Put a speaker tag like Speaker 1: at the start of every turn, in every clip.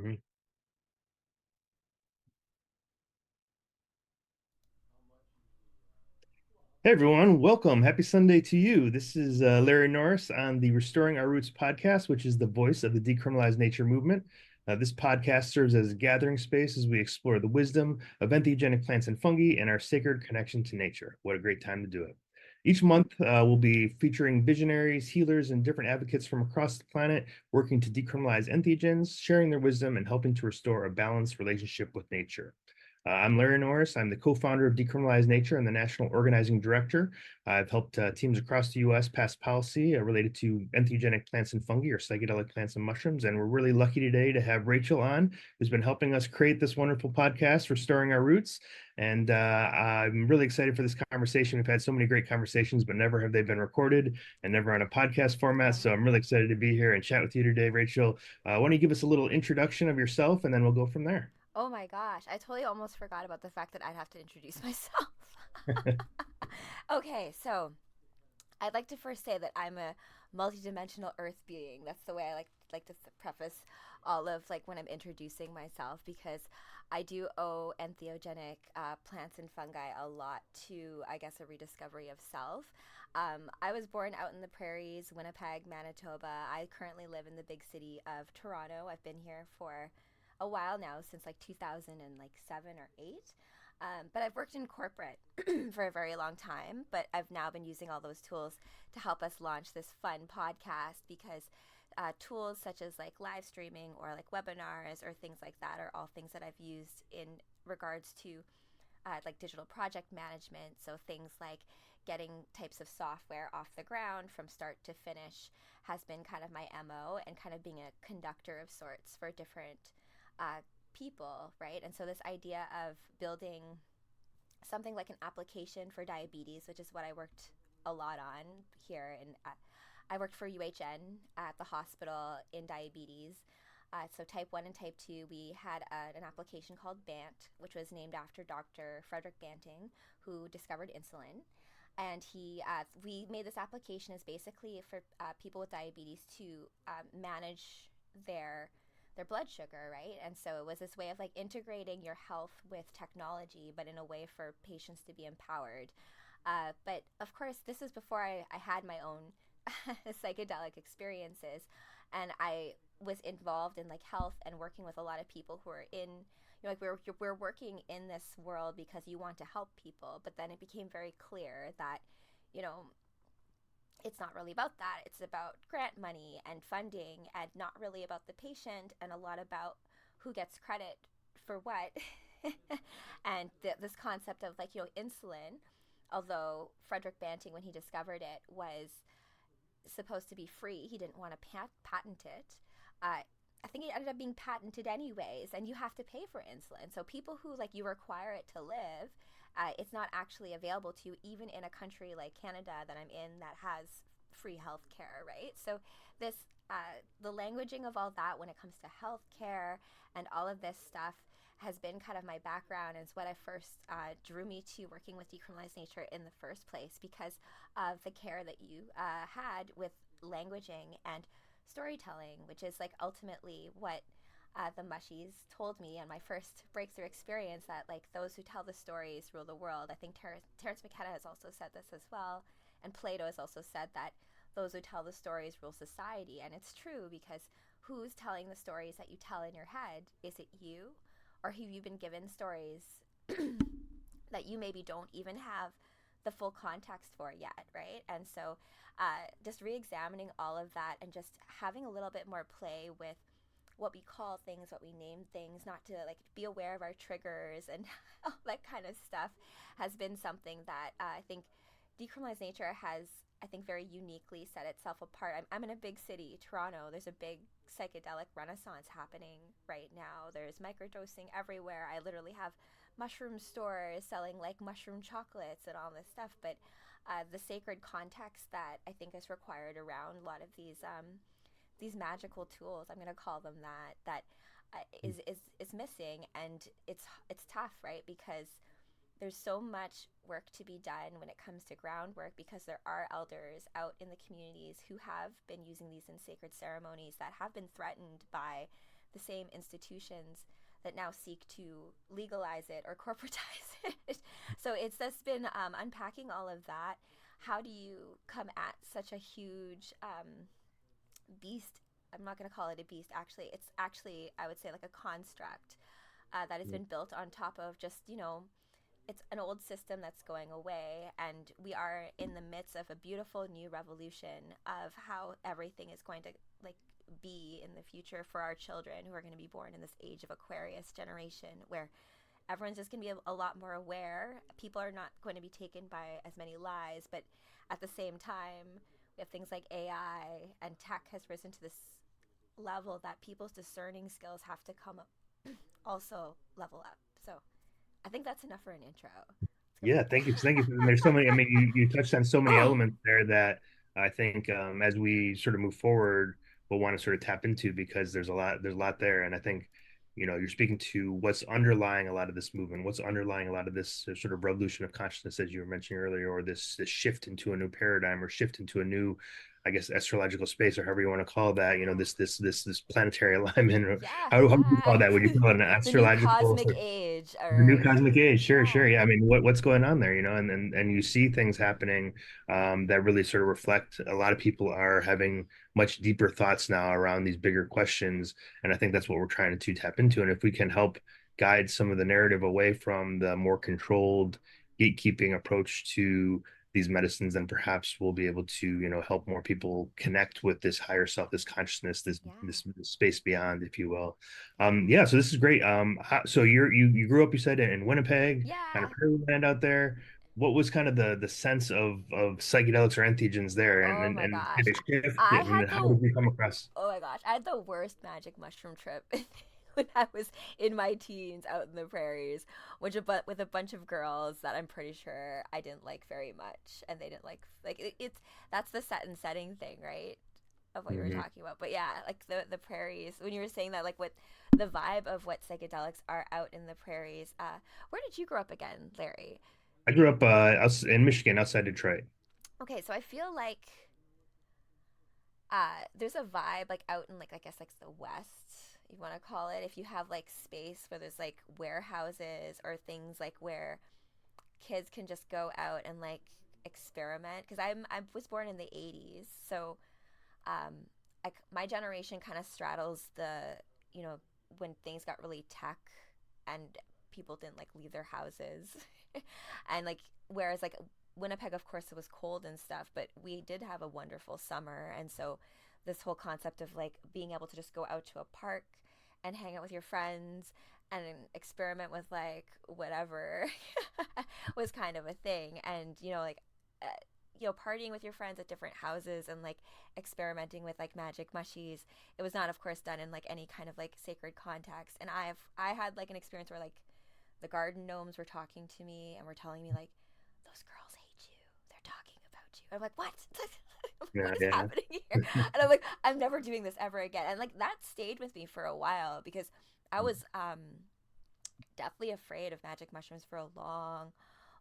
Speaker 1: Mhm. Hey everyone, welcome. Happy Sunday to you. This is Larry Norris on the Restoring Our Roots podcast, which is the voice of the Decriminalize Nature movement. This podcast serves as a gathering space as we explore the wisdom of entheogenic plants and fungi and our sacred connection to nature. What a great time to do it. Each month, we'll be featuring visionaries, healers, and different advocates from across the planet working to decriminalize entheogens, sharing their wisdom, and helping to restore a balanced relationship with nature. I'm Larry Norris. I'm the co-founder of Decriminalize Nature and the national organizing director. I've helped teams across the U.S. pass policy related to entheogenic plants and fungi or psychedelic plants and mushrooms. And we're really lucky today to have Rachel on, who's been helping us create this wonderful podcast, Restoring Our Roots. And I'm really excited for this conversation. We've had so many great conversations, but never have they been recorded and never on a podcast format. So I'm really excited to be here and chat with you today, Rachel. Why don't you give us a little introduction of yourself, and then we'll go from there.
Speaker 2: Oh my gosh, I totally almost forgot about the fact that I'd have to introduce myself. Okay, so I'd like to first say that I'm a multidimensional earth being. That's the way I like to preface all of like when I'm introducing myself, because I do owe entheogenic plants and fungi a lot to, I guess, a rediscovery of self. I was born out in the prairies, Winnipeg, Manitoba. I currently live in the big city of Toronto. I've been here for a while now, since like 2007 or 8. But I've worked in corporate for a very long time, but I've now been using all those tools to help us launch this fun podcast, because tools such as like live streaming or like webinars or things like that are all things that I've used in regards to like digital project management. So things like getting types of software off the ground from start to finish has been kind of my MO, and kind of being a conductor of sorts for different people, right? And so this idea of building something like an application for diabetes, which is what I worked a lot on here, and I worked for UHN at the hospital in diabetes. So type 1 and type 2, we had an application called BANT, which was named after Dr. Frederick Banting, who discovered insulin. And we made this application as basically for people with diabetes to manage their their blood sugar, right? And so it was this way of like integrating your health with technology, but in a way for patients to be empowered. But of course, this is before I had my own psychedelic experiences, and I was involved in like health and working with a lot of people who are in, like we're working in this world because you want to help people, but then it became very clear that, you know, it's not really about that. It's about grant money and funding, and not really about the patient, and a lot about who gets credit for what. And this concept of like, insulin, although Frederick Banting, when he discovered it, was supposed to be free, he didn't want to patent it. I think it ended up being patented anyways, and you have to pay for insulin. So people who like you require it to live, it's not actually available to you, even in a country like Canada that I'm in that has free health care, right? So this, the languaging of all that when it comes to health care and all of this stuff has been kind of my background, and it's what I first drew me to working with Decriminalize Nature in the first place, because of the care that you had with languaging and storytelling, which is like ultimately what the mushies told me in my first breakthrough experience, that like those who tell the stories rule the world. I think Terence McKenna has also said this as well, and Plato has also said that those who tell the stories rule society. And it's true, because who's telling the stories that you tell in your head? Is it you, or have you been given stories that you maybe don't even have the full context for yet, right? And so just re-examining all of that, and just having a little bit more play with what we call things, what we name things, not to like be aware of our triggers and all that kind of stuff, has been something that I think Decriminalize Nature has, I think, very uniquely set itself apart. I'm in a big city, Toronto. There's a big psychedelic renaissance happening right now. There's microdosing everywhere. I literally have mushroom stores selling like mushroom chocolates and all this stuff. But the sacred context that I think is required around a lot of these magical tools, I'm going to call them that, is missing. And it's tough, right? Because there's so much work to be done when it comes to groundwork, because there are elders out in the communities who have been using these in sacred ceremonies that have been threatened by the same institutions that now seek to legalize it or corporatize it. So it's just been unpacking all of that. How do you come at such a huge beast? I'm not going to call it a beast, actually. It's actually, I would say, like a construct that has been built on top of just, it's an old system that's going away, and we are in the midst of a beautiful new revolution of how everything is going to like be in the future for our children who are going to be born in this age of Aquarius generation, where everyone's just going to be a lot more aware. People are not going to be taken by as many lies, but at the same time, we have things like AI, and tech has risen to this level that people's discerning skills have to come up, also level up. So I think that's enough for an intro.
Speaker 1: Yeah, thank you. Thank you. And there's so many, I mean, you touched on so many elements there that I think as we sort of move forward, we'll want to sort of tap into because there's a lot there. And I think, you're speaking to what's underlying a lot of this movement, what's underlying a lot of this sort of revolution of consciousness, as you were mentioning earlier, or this shift into a new paradigm or shift into a new, I guess, astrological space, or however you want to call that, this planetary alignment, or
Speaker 2: Yeah,
Speaker 1: how would you call
Speaker 2: yeah.
Speaker 1: that? Would you call it an
Speaker 2: The new
Speaker 1: astrological
Speaker 2: cosmic age,
Speaker 1: the new
Speaker 2: or
Speaker 1: cosmic age? Sure,
Speaker 2: yeah,
Speaker 1: sure. Yeah. I mean, what's going on there, and you see things happening that really sort of reflect a lot of people are having much deeper thoughts now around these bigger questions. And I think that's what we're trying to tap into. And if we can help guide some of the narrative away from the more controlled gatekeeping approach to these medicines, then perhaps we'll be able to, help more people connect with this higher self, this consciousness, this
Speaker 2: yeah,
Speaker 1: this space beyond, if you will. Yeah, so this is great. So you grew up, you said, in Winnipeg, kind of
Speaker 2: yeah.
Speaker 1: prairie land out there. What was kind of the sense of psychedelics or entheogens there, and
Speaker 2: Oh
Speaker 1: and,
Speaker 2: my
Speaker 1: and
Speaker 2: gosh,
Speaker 1: did it shift,
Speaker 2: I
Speaker 1: and
Speaker 2: had
Speaker 1: how
Speaker 2: the
Speaker 1: did you come across?
Speaker 2: oh my gosh, I had the worst magic mushroom trip when I was in my teens out in the prairies, but with a bunch of girls that I'm pretty sure I didn't like very much, and they didn't it's that's the set and setting thing, right? Of what you were
Speaker 1: Mhm.
Speaker 2: talking about. But yeah, like the prairies. When you were saying that, like what the vibe of what psychedelics are out in the prairies. Where did you grow up again, Larry?
Speaker 1: I grew up in Michigan, outside Detroit.
Speaker 2: Okay, so I feel like there's a vibe like out in like I guess like the west, you want to call it, if you have like space where there's like warehouses or things like where kids can just go out and like experiment, because I was born in the 80s, so um my generation kind of straddles the, you know, when things got really tech and people didn't like leave their houses and like, whereas like Winnipeg, of course, it was cold and stuff, but we did have a wonderful summer. And so this whole concept of like being able to just go out to a park and hang out with your friends and experiment with like whatever was kind of a thing. And uh, partying with your friends at different houses and like experimenting with like magic mushies. It was not, of course, done in like any kind of like sacred context. And I had like an experience where like the garden gnomes were talking to me and were telling me like, those girls hate you, they're talking about you. I'm like, what?
Speaker 1: Yeah,
Speaker 2: What is
Speaker 1: yeah.
Speaker 2: happening here? And I'm like, I'm never doing this ever again. And like that stayed with me for a while, because I was deathly afraid of magic mushrooms for a long,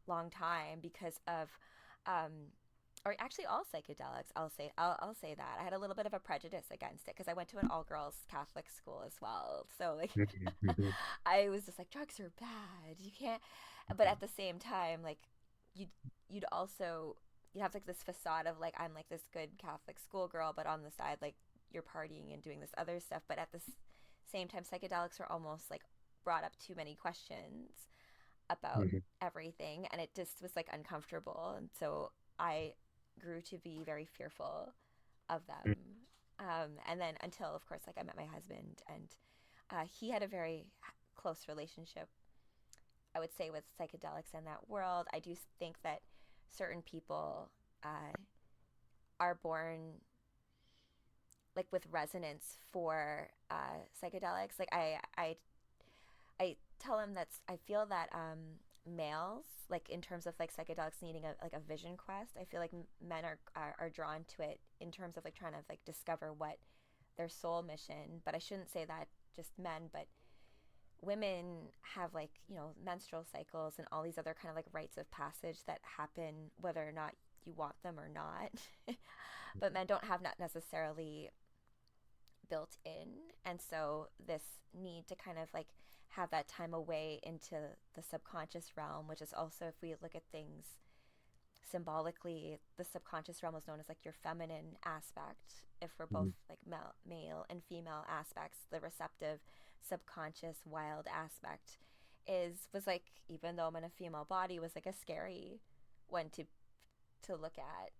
Speaker 2: long time because of um, or actually all psychedelics. I'll say that I had a little bit of a prejudice against it because I went to an all girls Catholic school as well. So like
Speaker 1: Mhm.
Speaker 2: I was just like, drugs are bad. You can't. But at the same time, like you'd you'd also you'd have like this facade of like, I'm like this good Catholic schoolgirl, but on the side like you're partying and doing this other stuff. But at the same time, psychedelics are almost like brought up too many questions about
Speaker 1: Mhm.
Speaker 2: everything, and it just was like uncomfortable. And so I grew to be very fearful of them. And then until, of course, like I met my husband, and he had a very close relationship, I would say, with psychedelics in that world. I do think that certain people are born like with resonance for psychedelics. Like I tell him that I feel that males, like in terms of like psychedelics needing a vision quest, I feel like men are drawn to it in terms of like trying to like discover what their soul mission. But I shouldn't say that just men, but women have like, menstrual cycles and all these other kind of like rites of passage that happen whether or not you want them or not. But men don't have not necessarily built in. And so this need to kind of like have that time away into the subconscious realm, which is also, if we look at things symbolically, the subconscious realm is known as like your feminine aspect. If we're both
Speaker 1: Mhm.
Speaker 2: like male and female aspects, the receptive, subconscious, wild aspect was like, even though I'm in a female body, was like a scary one to look at.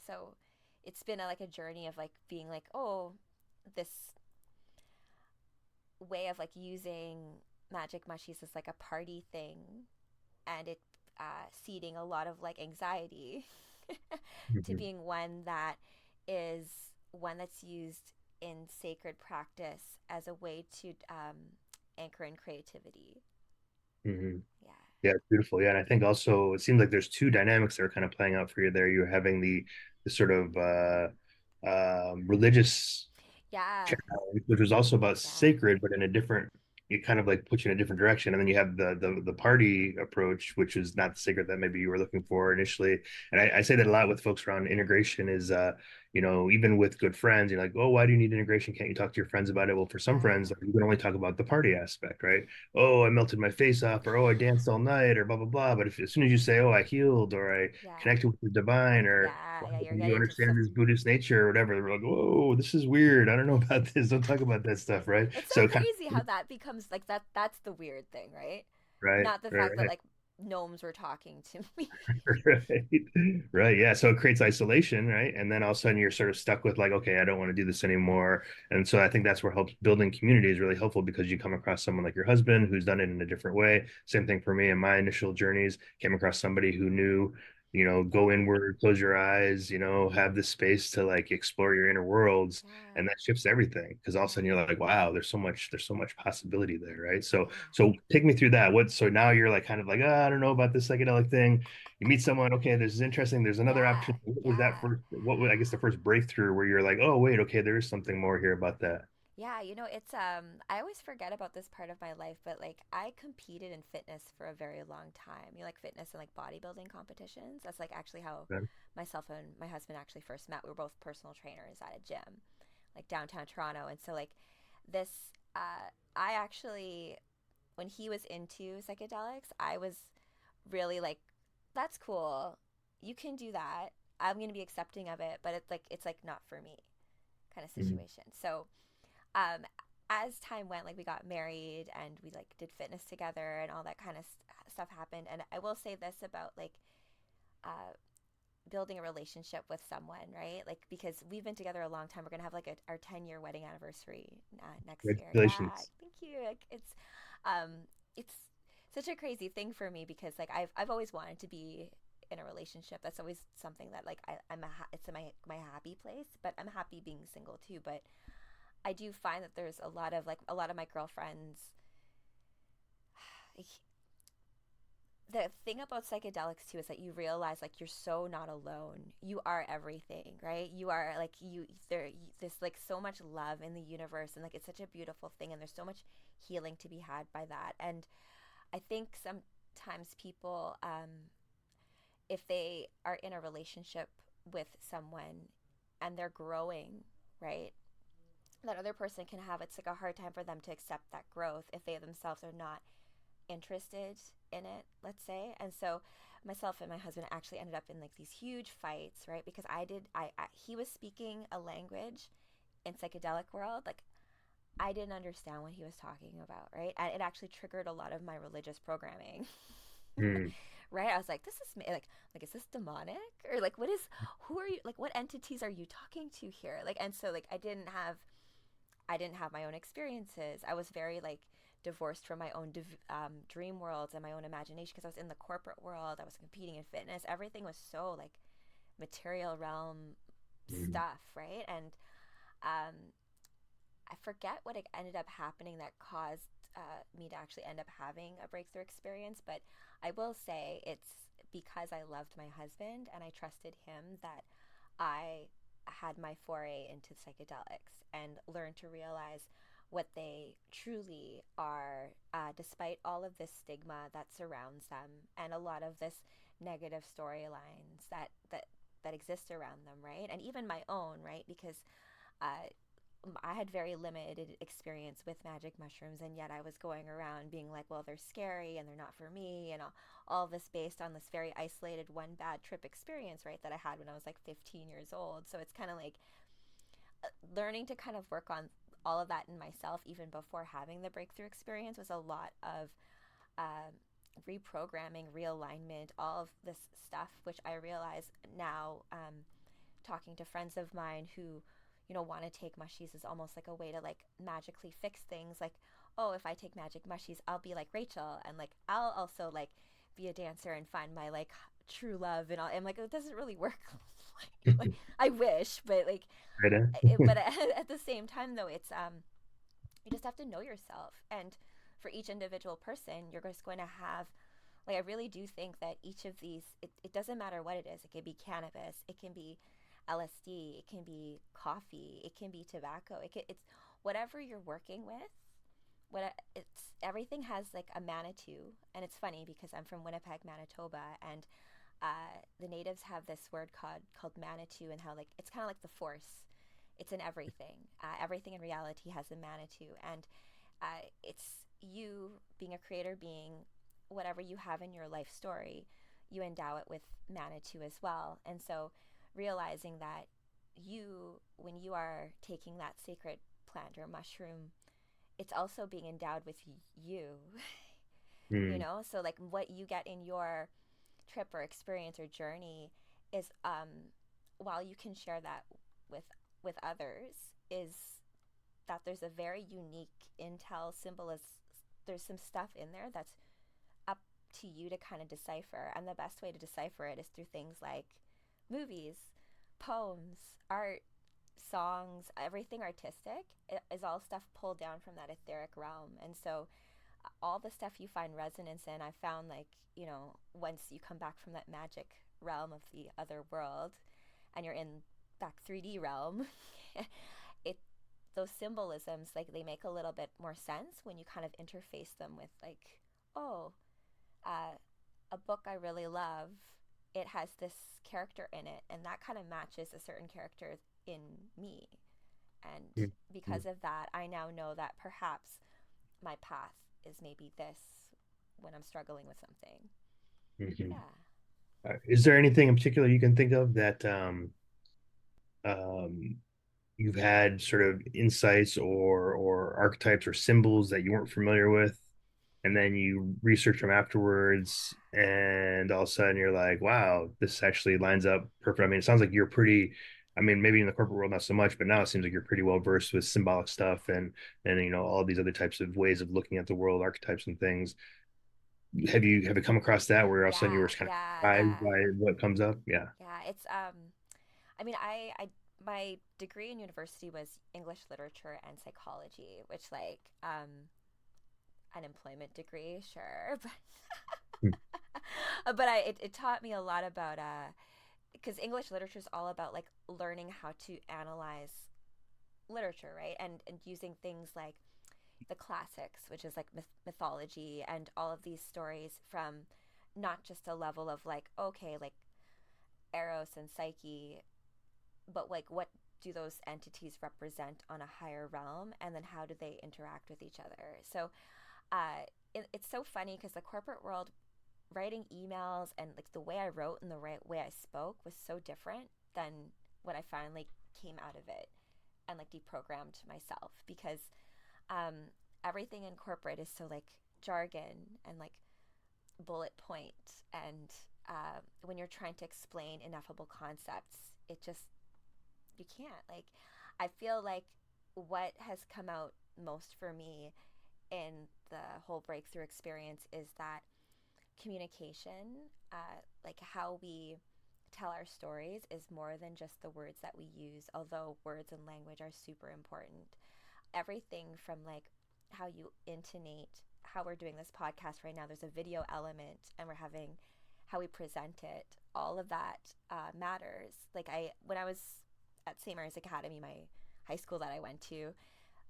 Speaker 2: So it's been like a journey of like being like, oh, this way of like using magic mushies as like a party thing, and it seeding a lot of like anxiety to
Speaker 1: Mhm.
Speaker 2: being one that is one that's used in sacred practice as a way to anchor in creativity.
Speaker 1: Mhm.
Speaker 2: Yeah.
Speaker 1: Yeah, it's beautiful. Yeah, and I think also it seems like there's two dynamics that are kind of playing out for you there. You're having the sort of religious
Speaker 2: Yeah.
Speaker 1: challenge, which was also about
Speaker 2: Yeah.
Speaker 1: sacred, but in a different, it kind of like puts you in a different direction. And then you have the party approach, which is not the sacred that maybe you were looking for initially. And I say that a lot with folks around integration is even with good friends, you're like, oh, why do you need integration? Can't you talk to your friends about it? Well, for some friends,
Speaker 2: Yeah.
Speaker 1: like, you can only talk about the party aspect, right? Oh, I melted my face off, or oh, I danced all night, or blah blah blah. But if as soon as you say, oh, I healed, or I
Speaker 2: Yeah.
Speaker 1: connected with the divine, or
Speaker 2: Yeah.
Speaker 1: wow,
Speaker 2: Yeah. You're
Speaker 1: you
Speaker 2: getting into
Speaker 1: understand this Buddhist nature or whatever, they're like, whoa, this is weird. I don't know about this. Don't talk about that stuff, right?
Speaker 2: it's so
Speaker 1: So kind
Speaker 2: crazy
Speaker 1: of
Speaker 2: how that becomes like that. That's the weird thing, right?
Speaker 1: right,
Speaker 2: Not the
Speaker 1: right,
Speaker 2: fact that
Speaker 1: right.
Speaker 2: like gnomes were talking to me.
Speaker 1: Right. Right. Yeah. So it creates isolation, right? And then all of a sudden you're sort of stuck with like, okay, I don't want to do this anymore. And so I think that's where helps building community is really helpful because you come across someone like your husband who's done it in a different way. Same thing for me in my initial journeys, came across somebody who knew, go
Speaker 2: Yeah.
Speaker 1: inward, close your eyes, have the space to like explore your inner worlds.
Speaker 2: Yeah.
Speaker 1: And that shifts everything because all of a sudden
Speaker 2: Yeah.
Speaker 1: you're like, wow, there's so much possibility there, right? So,
Speaker 2: Yeah.
Speaker 1: so take me through that. So now you're like kind of like, I don't know about this psychedelic thing. You meet someone, okay, this is interesting. There's another
Speaker 2: Yeah.
Speaker 1: option. What was that
Speaker 2: Yeah.
Speaker 1: first? What was, I guess, the first breakthrough where you're like, oh, wait, okay, there is something more here about that.
Speaker 2: Yeah, it's I always forget about this part of my life, but like I competed in fitness for a very long time. Like fitness and like bodybuilding competitions. That's like actually how
Speaker 1: Okay.
Speaker 2: myself and my husband actually first met. We were both personal trainers at a gym, like downtown Toronto. And so like this I actually, when he was into psychedelics, I was really like, that's cool. You can do that. I'm going to be accepting of it, but it's like not for me kind of
Speaker 1: Mhm.
Speaker 2: situation. So um, as time went, like we got married and we like did fitness together and all that kind of stuff happened. And I will say this about like uh, building a relationship with someone, right? Like because we've been together a long time. We're gonna have like our 10-year wedding anniversary next year. Yeah,
Speaker 1: Congratulations.
Speaker 2: thank you. Like it's such a crazy thing for me because like I've always wanted to be in a relationship. That's always something that like it's my happy place. But I'm happy being single too. But I do find that there's a lot of my girlfriends. The thing about psychedelics too is that you realize like you're so not alone. You are everything, right? You are like there's like so much love in the universe, and like it's such a beautiful thing, and there's so much healing to be had by that. And I think sometimes people, if they are in a relationship with someone and they're growing, right, that other person can have, it's like a hard time for them to accept that growth if they themselves are not interested in it, let's say. And so myself and my husband actually ended up in like these huge fights, right? Because I he was speaking a language in psychedelic world like I didn't understand what he was talking about, right? And it actually triggered a lot of my religious programming.
Speaker 1: Mm.
Speaker 2: Right? I was like, this is like is this demonic, or like what is, who are you, like what entities are you talking to here? Like, and so like I didn't have my own experiences. I was very like divorced from my own dream worlds and my own imagination because I was in the corporate world. I was competing in fitness. Everything was so like material realm
Speaker 1: Mm.
Speaker 2: stuff, right? And um, I forget what it ended up happening that caused me to actually end up having a breakthrough experience. But I will say it's because I loved my husband and I trusted him that I had my foray into psychedelics and learned to realize what they truly are, despite all of this stigma that surrounds them and a lot of this negative storylines that exist around them, right? And even my own, right? Because uh, I had very limited experience with magic mushrooms, and yet I was going around being like, well, they're scary and they're not for me, and all this based on this very isolated one bad trip experience, right, that I had when I was like 15 years old. So it's kind of like learning to kind of work on all of that in myself even before having the breakthrough experience was a lot of um, reprogramming, realignment, all of this stuff, which I realize now, talking to friends of mine who, want to take mushies is almost like a way to like magically fix things. Like, oh, if I take magic mushies, I'll be like Rachel, and like I'll also like be a dancer and find my like true love and all. I'm like, it doesn't really work. like I wish, but like,
Speaker 1: Right.
Speaker 2: but at the same time though, it's you just have to know yourself, and for each individual person, you're just going to have, like, I really do think that each of these, it doesn't matter what it is. It can be cannabis, it can be LSD, it can be coffee, it can be tobacco, it's whatever you're working with. It's everything has like a Manitou, and it's funny because I'm from Winnipeg, Manitoba, and the natives have this word called Manitou, and how like it's kind of like the force. It's in everything. Everything in reality has a Manitou, and it's you being a creator being. Whatever you have in your life story, you endow it with Manitou as well. And so realizing that when you are taking that sacred plant or mushroom, it's also being endowed with you.
Speaker 1: Mm.
Speaker 2: So like what you get in your trip or experience or journey is, while you can share that with others, is that there's a very unique intel symbol. Is there's some stuff in there that's up to you to kind of decipher, and the best way to decipher it is through things like movies, poems, art, songs. Everything artistic is all stuff pulled down from that etheric realm. And so all the stuff you find resonance in, I found, like, once you come back from that magic realm of the other world and you're in back 3D realm, it those symbolisms, like, they make a little bit more sense when you kind of interface them with, like, oh, a book I really love, it has this character in it, and that kind of matches a certain character in me. And
Speaker 1: Mm.
Speaker 2: because of that, I now know that perhaps my path is maybe this when I'm struggling with something.
Speaker 1: Mhm.
Speaker 2: Yeah.
Speaker 1: Is there anything in particular you can think of that um, you've had sort of insights or archetypes or symbols that you weren't familiar with, and then you research them afterwards, and all of a sudden you're like, wow, this actually lines up perfect. I mean, it sounds like you're pretty. I mean, maybe in the corporate world not so much, but now it seems like you're pretty well versed with symbolic stuff and all these other types of ways of looking at the world, archetypes and things. Have you come across that where all of a sudden you were
Speaker 2: Yeah,
Speaker 1: kind of
Speaker 2: yeah,
Speaker 1: surprised
Speaker 2: yeah.
Speaker 1: by what comes up? Yeah.
Speaker 2: Yeah, it's I mean, I my degree in university was English literature and psychology, which, like, an employment degree, sure, but it taught me a lot about, because English literature is all about like learning how to analyze literature, right? And using things like the classics, which is like mythology, and all of these stories from not just a level of like, okay, like Eros and Psyche, but like what do those entities represent on a higher realm, and then how do they interact with each other? So it's so funny because the corporate world, writing emails and like the way I wrote and the right way I spoke was so different than when I finally came out of it and like deprogrammed myself, because um, everything in corporate is so like jargon and like bullet point, and when you're trying to explain ineffable concepts, it just, you can't, like, I feel like what has come out most for me in the whole breakthrough experience is that communication, like how we tell our stories, is more than just the words that we use, although words and language are super important. Everything from like how you intonate, how we're doing this podcast right now, there's a video element, and we're having how we present it, all of that matters. Like, when I was at St. Mary's Academy, my high school that I went to,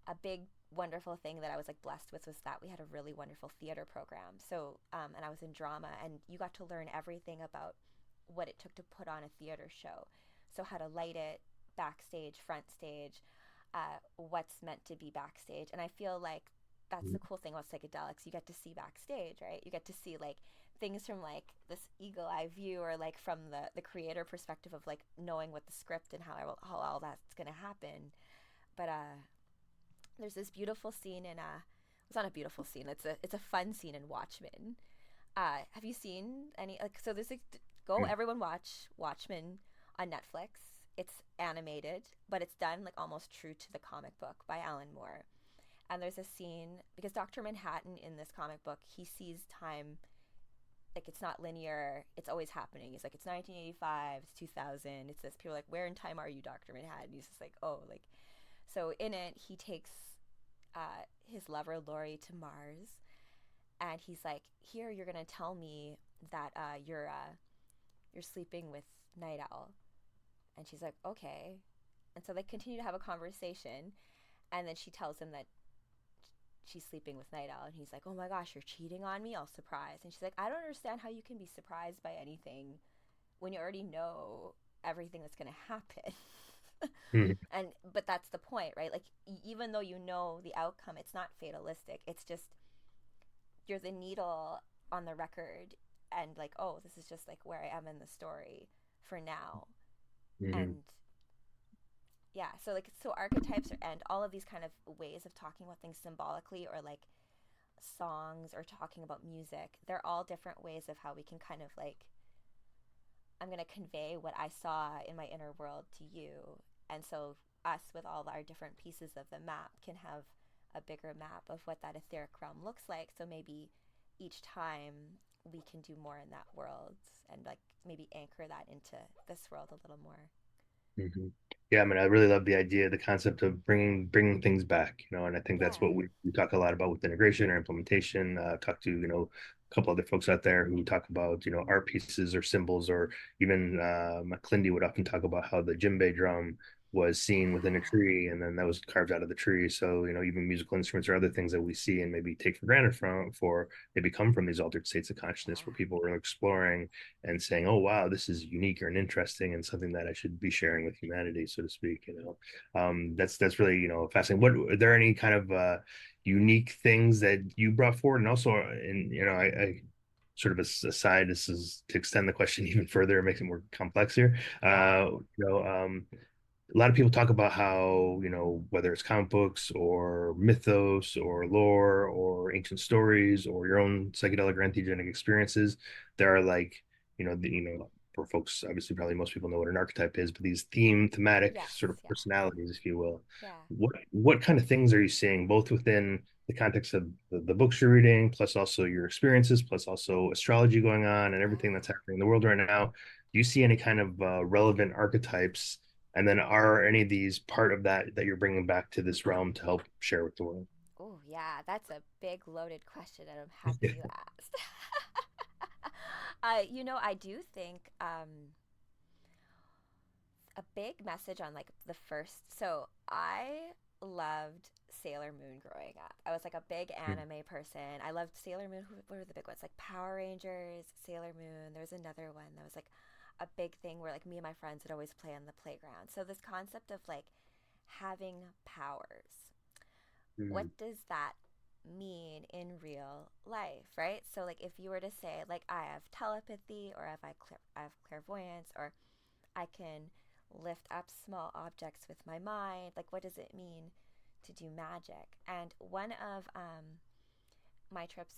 Speaker 2: a big wonderful thing that I was like blessed with was that we had a really wonderful theater program. So and I was in drama, and you got to learn everything about what it took to put on a theater show. So how to light it, backstage, front stage, what's meant to be backstage. And I feel like that's the cool thing about psychedelics. You get to see backstage, right? You get to see like things from like this eagle eye view, or like from the creator perspective of like knowing what the script and how all that's going to happen. But there's this beautiful scene in it's not a beautiful scene. It's a fun scene in Watchmen. Have you seen any like so there's like go everyone watch Watchmen on Netflix. It's animated, but it's done like almost true to the comic book by Alan Moore. And there's a scene because Dr. Manhattan in this comic book, he sees time like it's not linear. It's always happening. He's like, it's 1985, it's 2000, it's this. People are like, where in time are you, Dr. Manhattan? He's just like, oh, like, so in it, he takes his lover Lori to Mars, and he's like, here, you're gonna tell me that you're sleeping with Night Owl, and she's like, okay, and so they continue to have a conversation, and then she tells him that she's sleeping with Night Owl, and he's like, oh my gosh, you're cheating on me, I'll surprise. And she's like, I don't understand how you can be surprised by anything when you already know everything that's going to happen.
Speaker 1: Mhm.
Speaker 2: And but that's the point, right? Like even though you know the outcome, it's not fatalistic. It's just you're the needle on the record, and like, oh, this is just like where I am in the story for now.
Speaker 1: Mhm.
Speaker 2: And yeah, so like so archetypes and all of these kind of ways of talking about things symbolically, or like songs, or talking about music, they're all different ways of how we can kind of like, I'm going to convey what I saw in my inner world to you. And so us with all our different pieces of the map can have a bigger map of what that etheric realm looks like. So maybe each time we can do more in that world, and like maybe anchor that into this world a little more.
Speaker 1: Mhm. Yeah, I mean, I really love the idea, the concept of bringing things back, and I think that's
Speaker 2: Yeah.
Speaker 1: what we talk a lot about with integration or implementation. Talk to a couple other folks out there who talk about art pieces or symbols, or even McClindy would often talk about how the djembe drum was seen within a
Speaker 2: Yeah.
Speaker 1: tree, and then that was carved out of the tree. So even musical instruments or other things that we see and maybe take for granted for maybe come from these altered states of consciousness
Speaker 2: Yeah.
Speaker 1: where people are exploring and saying, "Oh wow, this is unique or interesting, and something that I should be sharing with humanity," so to speak. That's really fascinating. What are there any kind of unique things that you brought forward, and also, and I sort of aside, this is to extend the question even further, make it more complex here.
Speaker 2: Yeah.
Speaker 1: A lot of people talk about how, whether it's comic books or mythos or lore or ancient stories or your own psychedelic or entheogenic experiences, there are like, for folks, obviously, probably most people know what an archetype is, but these thematic
Speaker 2: Yes.
Speaker 1: sort of
Speaker 2: Yeah.
Speaker 1: personalities, if you will.
Speaker 2: Yeah.
Speaker 1: What kind of things are you seeing, both within the context of the books you're reading, plus also your experiences, plus also astrology going on and everything
Speaker 2: Oh.
Speaker 1: that's happening in the world right now? Do you see any kind of relevant archetypes? And then are any of these part of that you're bringing back to this realm to help share with the world?
Speaker 2: Oh, yeah, that's a big loaded question, and I'm happy you asked. I do think a big message on like the first. So I loved Sailor Moon growing up. I was like a big anime person. I loved Sailor Moon. What were the big ones? Like Power Rangers, Sailor Moon. There was another one that was like a big thing where like me and my friends would always play on the playground. So this concept of like having powers, what
Speaker 1: Mm,
Speaker 2: does that mean in real life, right? So like if you were to say like I have telepathy, or if I have clairvoyance, or I can lift up small objects with my mind, like what does it mean to do magic? And one of my trips,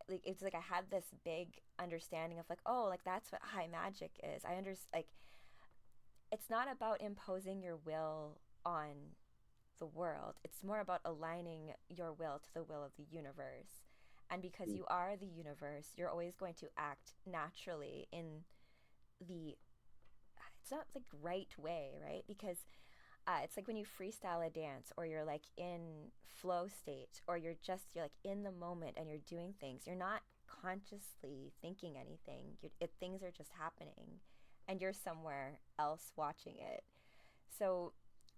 Speaker 2: like it's like I had this big understanding of like, oh, like that's what high magic is. I understand, like it's not about imposing your will on the world. It's more about aligning your will to the will of the universe. And because you are the universe, you're always going to act naturally in the, it's not like right way, right? Because it's like when you freestyle a dance, or you're like in flow state, or you're like in the moment and you're doing things. You're not consciously thinking anything. Things are just happening, and you're somewhere else watching it. So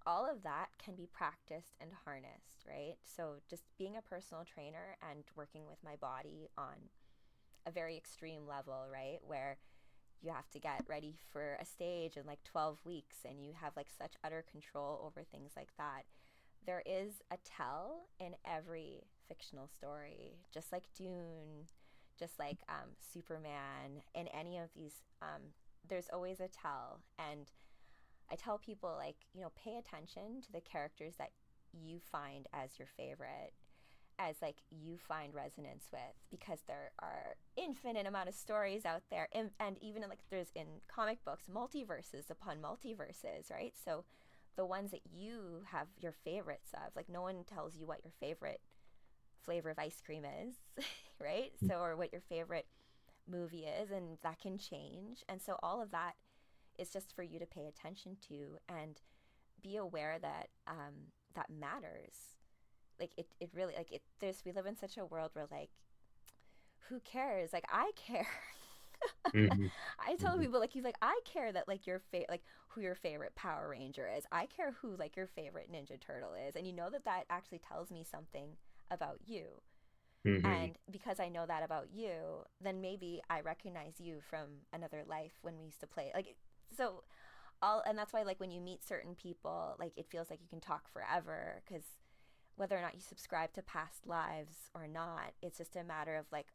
Speaker 2: all of that can be practiced and harnessed, right? So just being a personal trainer and working with my body on a very extreme level, right? Where you have to get ready for a stage in like 12 weeks and you have like such utter control over things like that. There is a tell in every fictional story, just like Dune, just like Superman, in any of these. There's always a tell. And I tell people, like, pay attention to the characters that you find as your favorite, as like you find resonance with, because there are infinite amount of stories out there, and even in, like, there's in comic books multiverses upon multiverses, right? So the ones that you have your favorites of, like, no one tells you what your favorite flavor of ice cream is, right? So, or what your favorite movie is, and that can change. And so all of that is just for you to pay attention to and be aware that that matters. Like it really, like, we live in such a world where, like, who cares? Like, I care.
Speaker 1: Mm-hmm.
Speaker 2: I tell people, like, I care that, like, like, who your favorite Power Ranger is. I care who, like, your favorite Ninja Turtle is. And that actually tells me something about you.
Speaker 1: Mm-hmm.
Speaker 2: And because I know that about you, then maybe I recognize you from another life when we used to play. Like, so and that's why, like, when you meet certain people, like, it feels like you can talk forever, because whether or not you subscribe to past lives or not, it's just a matter of, like,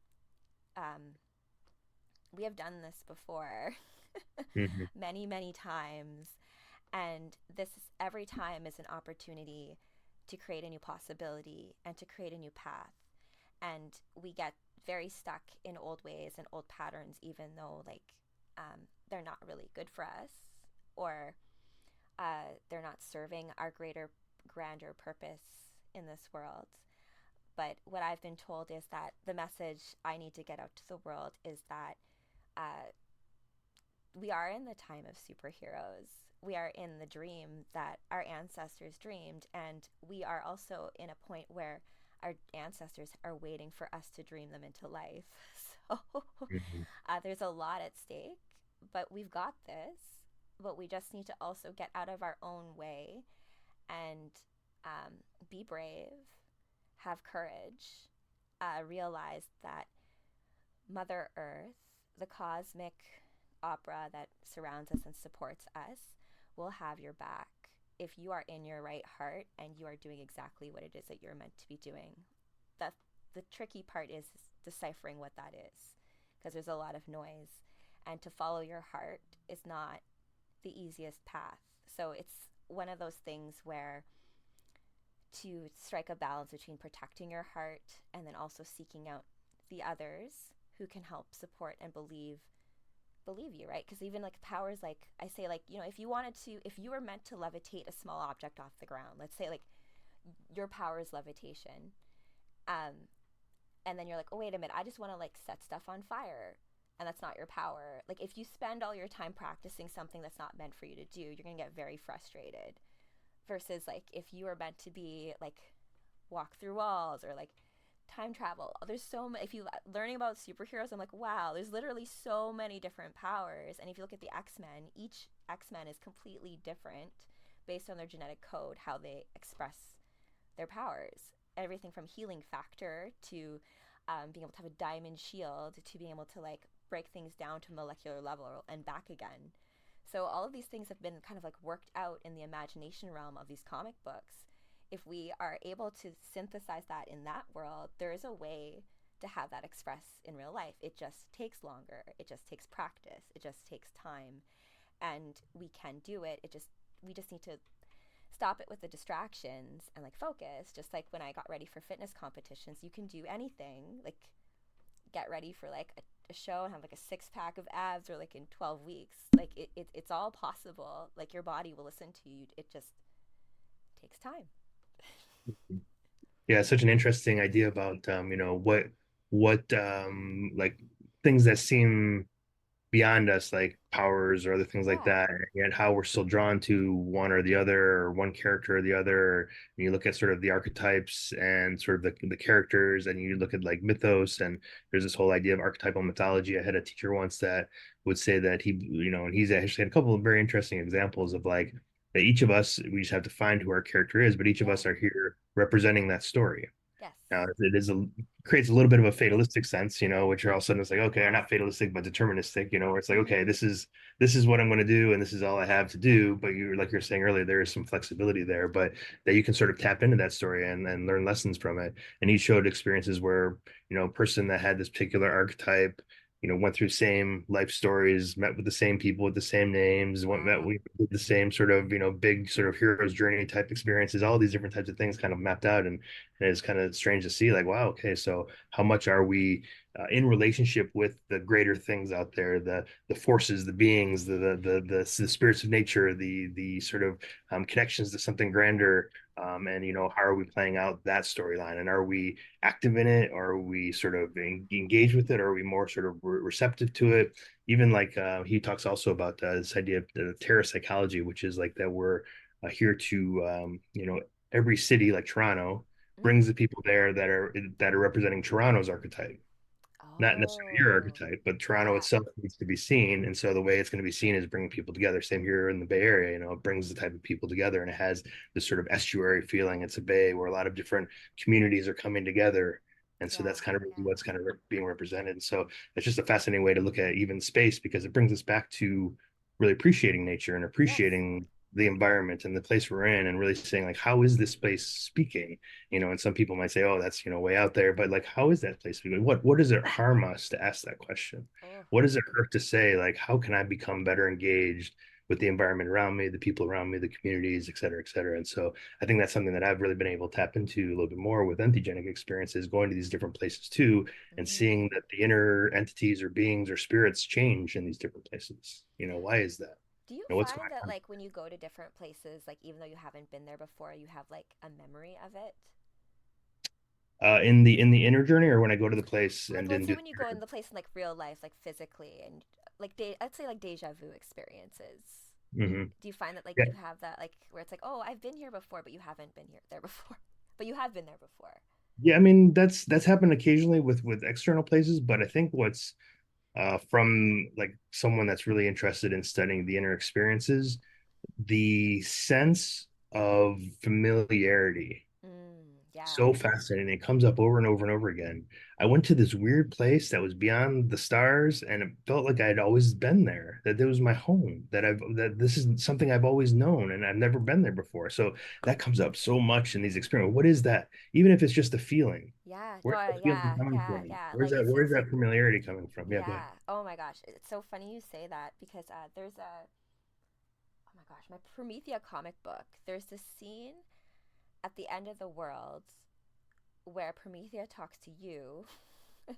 Speaker 2: we have done this before
Speaker 1: Mm-hmm.
Speaker 2: many, many times. And every time is an opportunity to create a new possibility and to create a new path. And we get very stuck in old ways and old patterns, even though, like, they're not really good for us, or they're not serving our grander purpose in this world. But what I've been told is that the message I need to get out to the world is that uh, we are in the time of superheroes. We are in the dream that our ancestors dreamed, and we are also in a point where our ancestors are waiting for us to dream them into life. So
Speaker 1: Mm-hmm.
Speaker 2: there's a lot at stake, but we've got this. But we just need to also get out of our own way and be brave, have courage, realize that Mother Earth, the cosmic opera that surrounds us and supports us, will have your back if you are in your right heart and you are doing exactly what it is that you're meant to be doing. The tricky part is deciphering what that is, because there's a lot of noise, and to follow your heart is not the easiest path. So it's one of those things where to strike a balance between protecting your heart and then also seeking out the others who can help support and believe you, right? Because even, like, powers, like I say, like, if you were meant to levitate a small object off the ground, let's say, like, your power is levitation, and then you're like, oh, wait a minute, I just want to, like, set stuff on fire, and that's not your power. Like, if you spend all your time practicing something that's not meant for you to do, you're gonna get very frustrated. Versus, like, if you were meant to be, like, walk through walls, or, like, time travel, there's so many. If you learning about superheroes, I'm like, wow, there's literally so many different powers. And if you look at the X-Men, each X-Men is completely different based on their genetic code, how they express their powers. Everything from healing factor to being able to have a diamond shield, to being able to, like, break things down to molecular level and back again. So all of these things have been kind of, like, worked out in the imagination realm of these comic books. If we are able to synthesize that in that world, there is a way to have that express in real life. It just takes longer. It just takes practice. It just takes time. And we can do it. We just need to stop it with the distractions and, like, focus. Just like when I got ready for fitness competitions, you can do anything. Like, get ready for, like, a show and have, like, a 6-pack of abs, or, like, in 12 weeks. Like, it's all possible. Like, your body will listen to you. It just takes time.
Speaker 1: Yeah, such an interesting idea about what like things that seem beyond us, like powers or other things like
Speaker 2: Yeah.
Speaker 1: that, and yet how we're still drawn to one or the other, or one character or the other. And you look at sort of the archetypes and sort of the characters, and you look at, like, mythos, and there's this whole idea of archetypal mythology. I had a teacher once that would say that and he's actually had a couple of very interesting examples of, like, that each of us, we just have to find who our character is, but each of
Speaker 2: Yeah.
Speaker 1: us are here representing that story.
Speaker 2: Yes.
Speaker 1: Now, it is creates a little bit of a fatalistic sense, which are all of a sudden it's like, okay, are not fatalistic but deterministic, where it's like, okay,
Speaker 2: Mm-hmm.
Speaker 1: this is what I'm going to do, and this is all I have to do. But you, like you're saying earlier, there is some flexibility there, but that you can sort of tap into that story and learn lessons from it. And each showed experiences where, a person that had this particular archetype, went through same life stories, met with the same people with the same names, went met
Speaker 2: Wow.
Speaker 1: with the same sort of, big sort of hero's journey type experiences, all these different types of things kind of mapped out. And it's kind of strange to see, like, wow, okay, so how much are we in relationship with the greater things out there, the forces, the beings, the spirits of nature, the sort of connections to something grander, and how are we playing out that storyline, and are we active in it, or are we sort of engaged with it, or are we more sort of receptive to it? Even like he talks also about this idea of the terror psychology, which is like that we're here to every city like Toronto
Speaker 2: Mm.
Speaker 1: brings the people there that are representing Toronto's archetype, not necessarily your
Speaker 2: Oh,
Speaker 1: archetype, but Toronto
Speaker 2: yeah.
Speaker 1: itself needs to be seen. And so the way it's going to be seen is bringing people together. Same here in the Bay Area, it brings the type of people together, and it has this sort of estuary feeling. It's a bay where a lot of different communities are coming together. And so
Speaker 2: Yeah.
Speaker 1: that's kind of really
Speaker 2: Yeah.
Speaker 1: what's kind of being represented. And so it's just a fascinating way to look at even space, because it brings us back to really appreciating nature and
Speaker 2: Yes.
Speaker 1: appreciating the environment and the place we're in, and really saying, like, how is this place speaking? And some people might say, oh, that's way out there, but like, how is that place speaking? What does it harm us to ask that question?
Speaker 2: Oh,
Speaker 1: What does it hurt to say, like, how can I become better engaged with the environment around me, the people around me, the communities, et cetera, et cetera? And so I think that's something that I've really been able to tap into a little bit more with entheogenic experiences, going to these different places too, and
Speaker 2: mm.
Speaker 1: seeing that the inner entities or beings or spirits change in these different places. Why is that?
Speaker 2: Do you
Speaker 1: What's
Speaker 2: find
Speaker 1: going
Speaker 2: that
Speaker 1: on?
Speaker 2: like when you go to different places, like even though you haven't been there before, you have like a memory of it?
Speaker 1: In the inner journey, or when I go to the place and
Speaker 2: Like
Speaker 1: didn't
Speaker 2: let's say
Speaker 1: do
Speaker 2: when you go in the place in like real life, like physically, and like I'd say like deja vu experiences.
Speaker 1: Mhm.
Speaker 2: Do you find that like
Speaker 1: Yeah,
Speaker 2: you have that like where it's like, oh, I've been here before, but you haven't been here there before, but you have been there before?
Speaker 1: yeah. I mean, that's happened occasionally with external places, but I think what's from like someone that's really interested in studying the inner experiences, the sense of familiarity,
Speaker 2: Yeah.
Speaker 1: so fascinating. It comes up over and over and over again. I went to this weird place that was beyond the stars, and it felt like I'd always been there, that it was my home, that this is something I've always known, and I've never been there before. So that comes up so much in these experiments. What is that? Even if it's just a feeling,
Speaker 2: Yeah. No.
Speaker 1: where's that feeling
Speaker 2: Yeah.
Speaker 1: coming
Speaker 2: Yeah.
Speaker 1: from?
Speaker 2: Yeah.
Speaker 1: Where's
Speaker 2: Like
Speaker 1: that?
Speaker 2: it's
Speaker 1: Where's
Speaker 2: like
Speaker 1: that familiarity coming from? Yeah, go ahead.
Speaker 2: yeah. Oh my gosh, it's so funny you say that because there's a oh my gosh, my Promethea comic book. There's this scene at the end of the world where Promethea talks to you,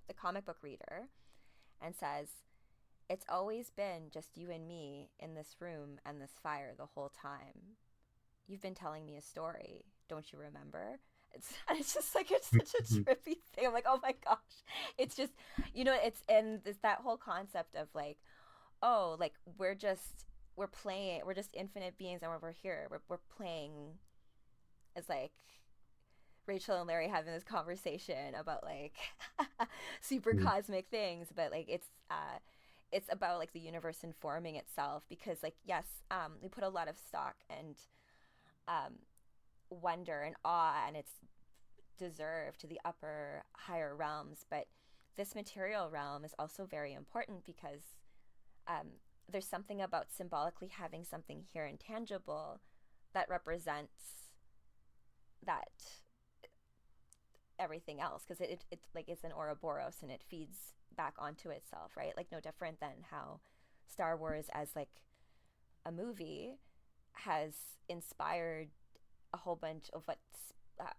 Speaker 2: the comic book reader, and says, "It's always been just you and me in this room and this fire the whole time. You've been telling me a story. Don't you remember?" It's just like it's such a
Speaker 1: Mhm.
Speaker 2: trippy thing. I'm like, oh my gosh, it's just it's and it's that whole concept of like, oh, like we're playing, we're just infinite beings, and we're here, we're playing as like Rachel and Larry having this conversation about like super cosmic things, but like it's about like the universe informing itself because like yes, we put a lot of stock and um wonder and awe and it's deserved to the upper higher realms, but this material realm is also very important because um there's something about symbolically having something here intangible that represents that everything else because it like it's an Ouroboros and it feeds back onto itself, right? Like no different than how Star Wars as like a movie has inspired a whole bunch of what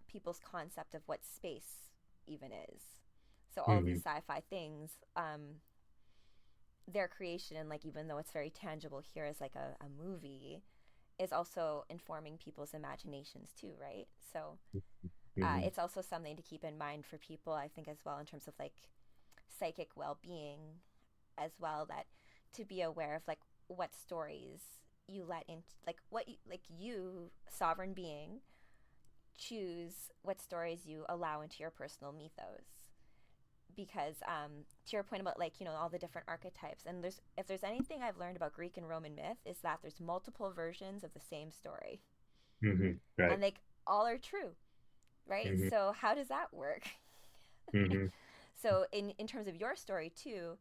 Speaker 2: people's concept of what space even is. So all of these
Speaker 1: Mhm.
Speaker 2: sci-fi things, their creation and like even though it's very tangible here as like a movie, is also informing people's imaginations too, right? So
Speaker 1: Mhm.
Speaker 2: it's also something to keep in mind for people, I think, as well, in terms of like psychic well being, as well, that to be aware of like what stories you let into, like what you, like you, sovereign being, choose what stories you allow into your personal mythos. Because to your point about like all the different archetypes, and there's if there's anything I've learned about Greek and Roman myth is that there's multiple versions of the same story,
Speaker 1: Mhm. Right.
Speaker 2: and like all are true. right?
Speaker 1: Hmm.
Speaker 2: So how does that work?
Speaker 1: Hmm.
Speaker 2: So in terms of your story too,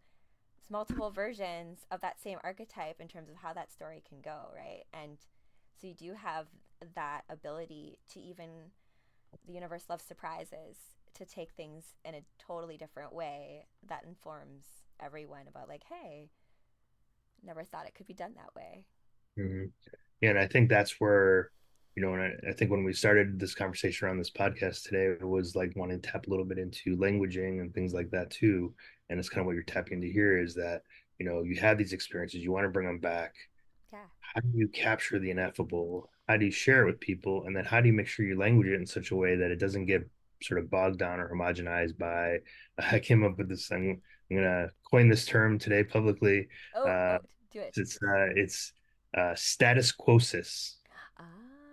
Speaker 2: it's multiple versions of that same archetype in terms of how that story can go, right? And so you do have that ability to, even the universe loves surprises, to take things in a totally different way that informs everyone about like, hey, never thought it could be done that way.
Speaker 1: Hmm. Yeah, and I think that's where, and I think when we started this conversation around this podcast today, it was like wanting to tap a little bit into languaging and things like that too. And it's kind of what you're tapping into here is that, you have these experiences, you want to bring them back.
Speaker 2: Yeah.
Speaker 1: How do you capture the ineffable? How do you share it with people? And then how do you make sure you language it in such a way that it doesn't get sort of bogged down or homogenized by, I came up with this thing. I'm going to coin this term today publicly.
Speaker 2: Oh,
Speaker 1: Uh,
Speaker 2: oh, do it.
Speaker 1: it's status quosis,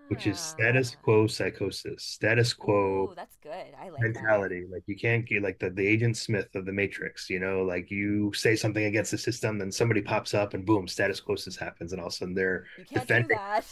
Speaker 1: which is status
Speaker 2: Ah.
Speaker 1: quo psychosis, status quo
Speaker 2: Ooh, that's good. I like that.
Speaker 1: mentality. Like you can't get like the Agent Smith of the Matrix, like you say something against the system, then somebody pops up and boom, status quosis happens, and all of a sudden they're
Speaker 2: You can't do
Speaker 1: defending
Speaker 2: that.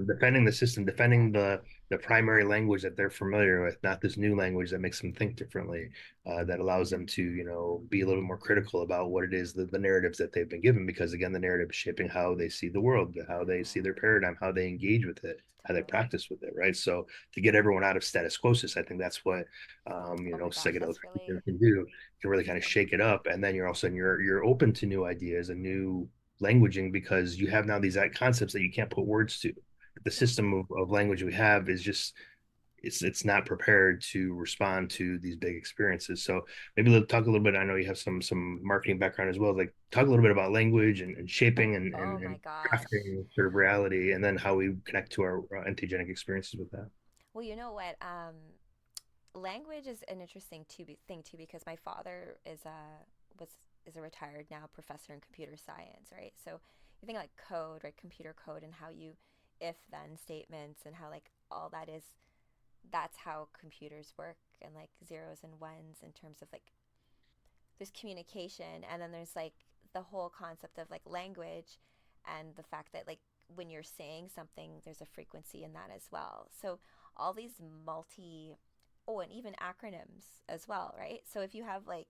Speaker 1: defending the system,
Speaker 2: Yeah.
Speaker 1: defending the primary language that they're familiar with, not this new language that makes them think differently, that allows them to, be a little more critical about what it is, the narratives that they've been given, because again, the narrative is shaping how they see the world, how they see their
Speaker 2: Yeah,
Speaker 1: paradigm, how they engage with it, how they
Speaker 2: totally.
Speaker 1: practice with it, right? So to get everyone out of status quosis, I think that's what
Speaker 2: Oh my gosh,
Speaker 1: psychedelics
Speaker 2: that's really
Speaker 1: can do. Can really kind of shake it up, and then you're also you're open to new ideas and new languaging because you have now these concepts that you can't put words to. The
Speaker 2: yeah.
Speaker 1: system of language we have is just it's not prepared to respond to these big experiences. So maybe we'll talk a little bit. I know you have some marketing background as well. Like talk a little bit about language and shaping
Speaker 2: Oh
Speaker 1: and
Speaker 2: my gosh.
Speaker 1: crafting sort of reality, and then how we connect to our entheogenic experiences with that.
Speaker 2: Well, you know what? Language is an interesting thing too, because my father was is a retired now professor in computer science, right? So you think like code, right? Computer code, and how you if then statements, and how like all that is, that's how computers work, and like zeros and ones in terms of like there's communication, and then there's like the whole concept of like language, and the fact that like when you're saying something there's a frequency in that as well. So all these multi oh, and even acronyms as well, right? So if you have like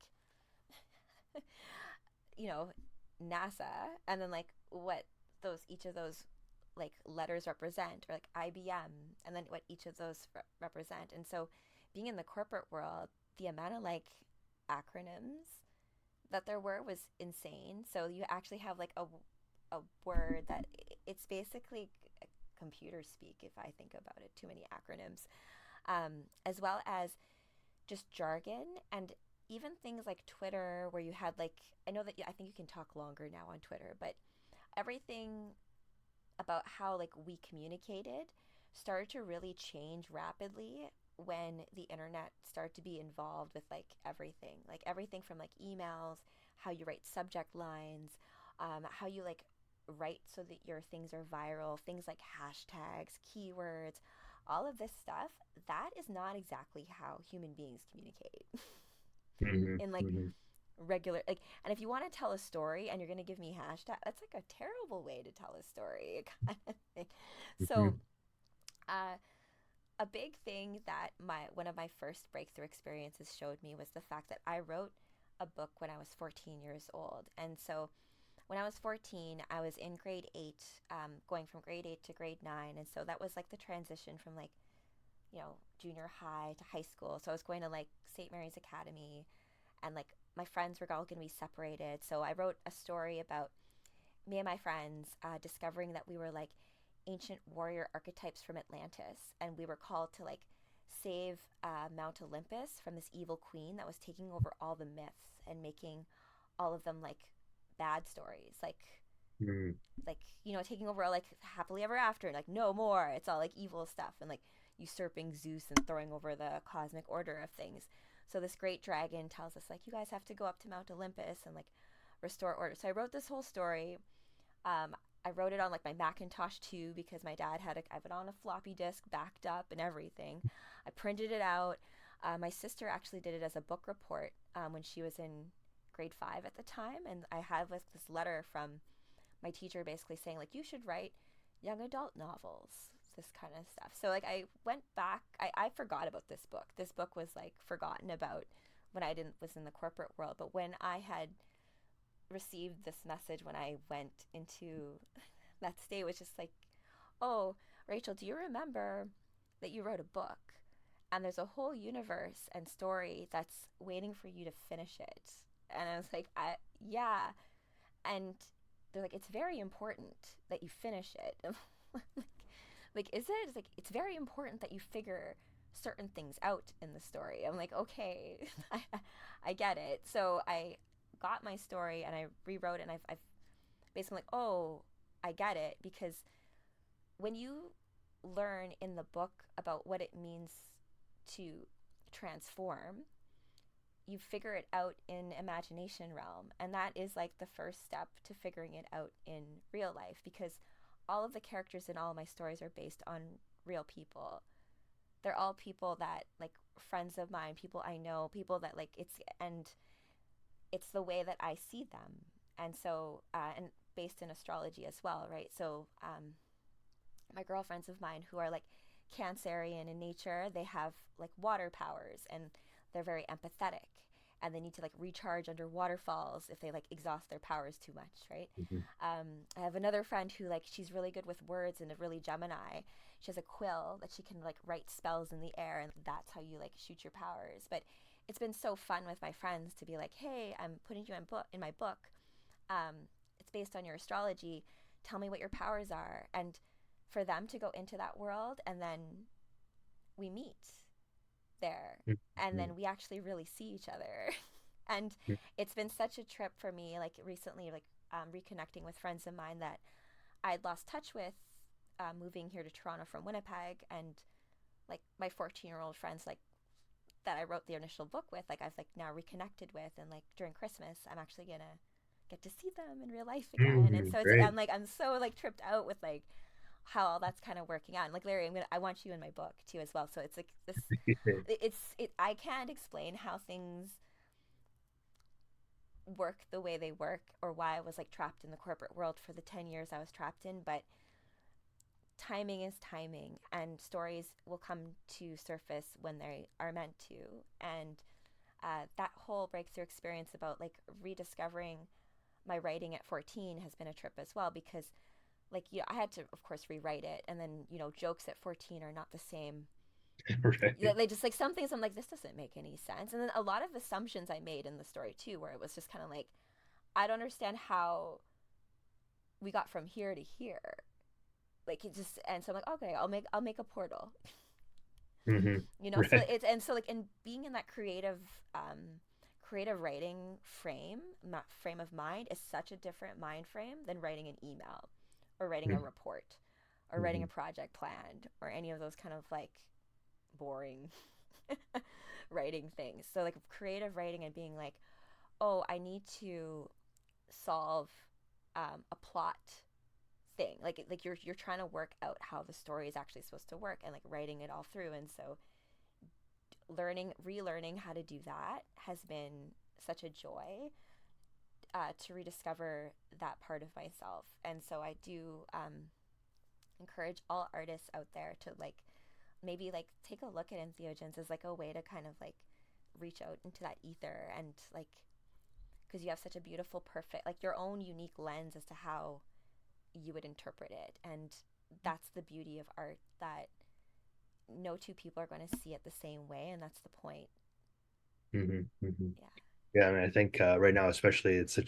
Speaker 2: you know NASA, and then like what those each of those like letters represent, or like IBM, and then what each of those represent. And so being in the corporate world, the amount of like acronyms that there were was insane. So you actually have like a word that it's basically computer speak, if I think about it, too many acronyms, as well as just jargon, and even things like Twitter, where you had like, I know that I think you can talk longer now on Twitter, but everything about how like we communicated started to really change rapidly when the internet started to be involved with like everything from like emails, how you write subject lines, how you like write so that your things are viral, things like hashtags, keywords, all of this stuff. That is not exactly how human beings communicate
Speaker 1: Mm-hmm.
Speaker 2: in like
Speaker 1: Mm-hmm.
Speaker 2: regular like. And if you want to tell a story and you're going to give me hashtag, that's like a terrible way to tell a story kind of thing. So uh a big thing that my one of my first breakthrough experiences showed me was the fact that I wrote a book when I was 14 years old. And so when I was 14, I was in grade 8, going from grade 8 to grade 9. And so that was like the transition from like, junior high to high school. So I was going to like St. Mary's Academy, and like my friends were all going to be separated. So I wrote a story about me and my friends discovering that we were like ancient warrior archetypes from Atlantis, and we were called to like save Mount Olympus from this evil queen that was taking over all the myths and making all of them like bad stories,
Speaker 1: Mm-hmm.
Speaker 2: taking over like happily ever after, and like no more. It's all like evil stuff, and like usurping Zeus and throwing over the cosmic order of things. So this great dragon tells us like, you guys have to go up to Mount Olympus and like restore order. So I wrote this whole story. I wrote it on like my Macintosh too, because my dad I have it on a floppy disk backed up and everything. I printed it out. My sister actually did it as a book report when she was in grade 5 at the time, and I have like this letter from my teacher basically saying like, you should write young adult novels. this kind of stuff. So like I went back, I forgot about this book. This book was like forgotten about when I didn't was in the corporate world. But when I had received this message when I went into that state, was just like, oh, Rachel, do you remember that you wrote a book and there's a whole universe and story that's waiting for you to finish it? And I was like, yeah. And they're like, it's very important that you finish it. Like, is it? It's like, it's very important that you figure certain things out in the story. I'm like, okay, I get it. So I got my story and I rewrote it, and I've basically like, oh, I get it. Because when you learn in the book about what it means to transform, you figure it out in imagination realm, and that is like the first step to figuring it out in real life, because all of the characters in all of my stories are based on real people. They're all people that like friends of mine, people I know, people that like it's the way that I see them. And so and based in astrology as well, right? So my girlfriends of mine who are like Cancerian in nature, they have like water powers, and they're very empathetic, and they need to like recharge under waterfalls if they like exhaust their powers too much, right?
Speaker 1: Mm-hmm.
Speaker 2: I have another friend who like she's really good with words and a really Gemini. She has a quill that she can like write spells in the air, and that's how you like shoot your powers. But it's been so fun with my friends to be like, hey, I'm putting you in my book. It's based on your astrology. Tell me what your powers are. And for them to go into that world, and then we meet there, and then we actually really see each other. And it's been such a trip for me, like recently, like reconnecting with friends of mine that I'd lost touch with, moving here to Toronto from Winnipeg. And like my 14-year-old friends, like that I wrote the initial book with, like I've like now reconnected with, and like during Christmas I'm actually gonna get to see them in real life again. And so it's
Speaker 1: Great.
Speaker 2: I'm so like tripped out with like how all that's kind of working out. And like Larry, I want you in my book too as well. So it's like this, I can't explain how things work the way they work, or why I was like trapped in the corporate world for the 10 years I was trapped in. But timing is timing, and stories will come to surface when they are meant to. And that whole breakthrough experience about like rediscovering my writing at 14 has been a trip as well, because like, you know, I had to of course rewrite it, and then, you know, jokes at 14 are not the same.
Speaker 1: Right.
Speaker 2: They just like some things I'm like, this doesn't make any sense. And then a lot of assumptions I made in the story too, where it was just kind of like, I don't understand how we got from here to here. Like it just, and so I'm like, okay, I'll make a portal.
Speaker 1: Mm-hmm.
Speaker 2: You know, so
Speaker 1: Right.
Speaker 2: it's, and so like in being in that creative writing frame of mind is such a different mind frame than writing an email, or writing a report, or writing
Speaker 1: Mm-hmm.
Speaker 2: a project plan, or any of those kind of like boring writing things. So like creative writing and being like, oh, I need to solve a plot thing. Like you're trying to work out how the story is actually supposed to work, and like writing it all through. And so relearning how to do that has been such a joy, to rediscover that part of myself. And so I do encourage all artists out there to like maybe like take a look at entheogens as like a way to kind of like reach out into that ether, and like because you have such a beautiful, perfect, like your own unique lens as to how you would interpret it. And that's the beauty of art, that no two people are going to see it the same way, and that's the point.
Speaker 1: Mm-hmm. Mm-hmm.
Speaker 2: Yeah.
Speaker 1: Yeah, I mean, I think right now, especially, it's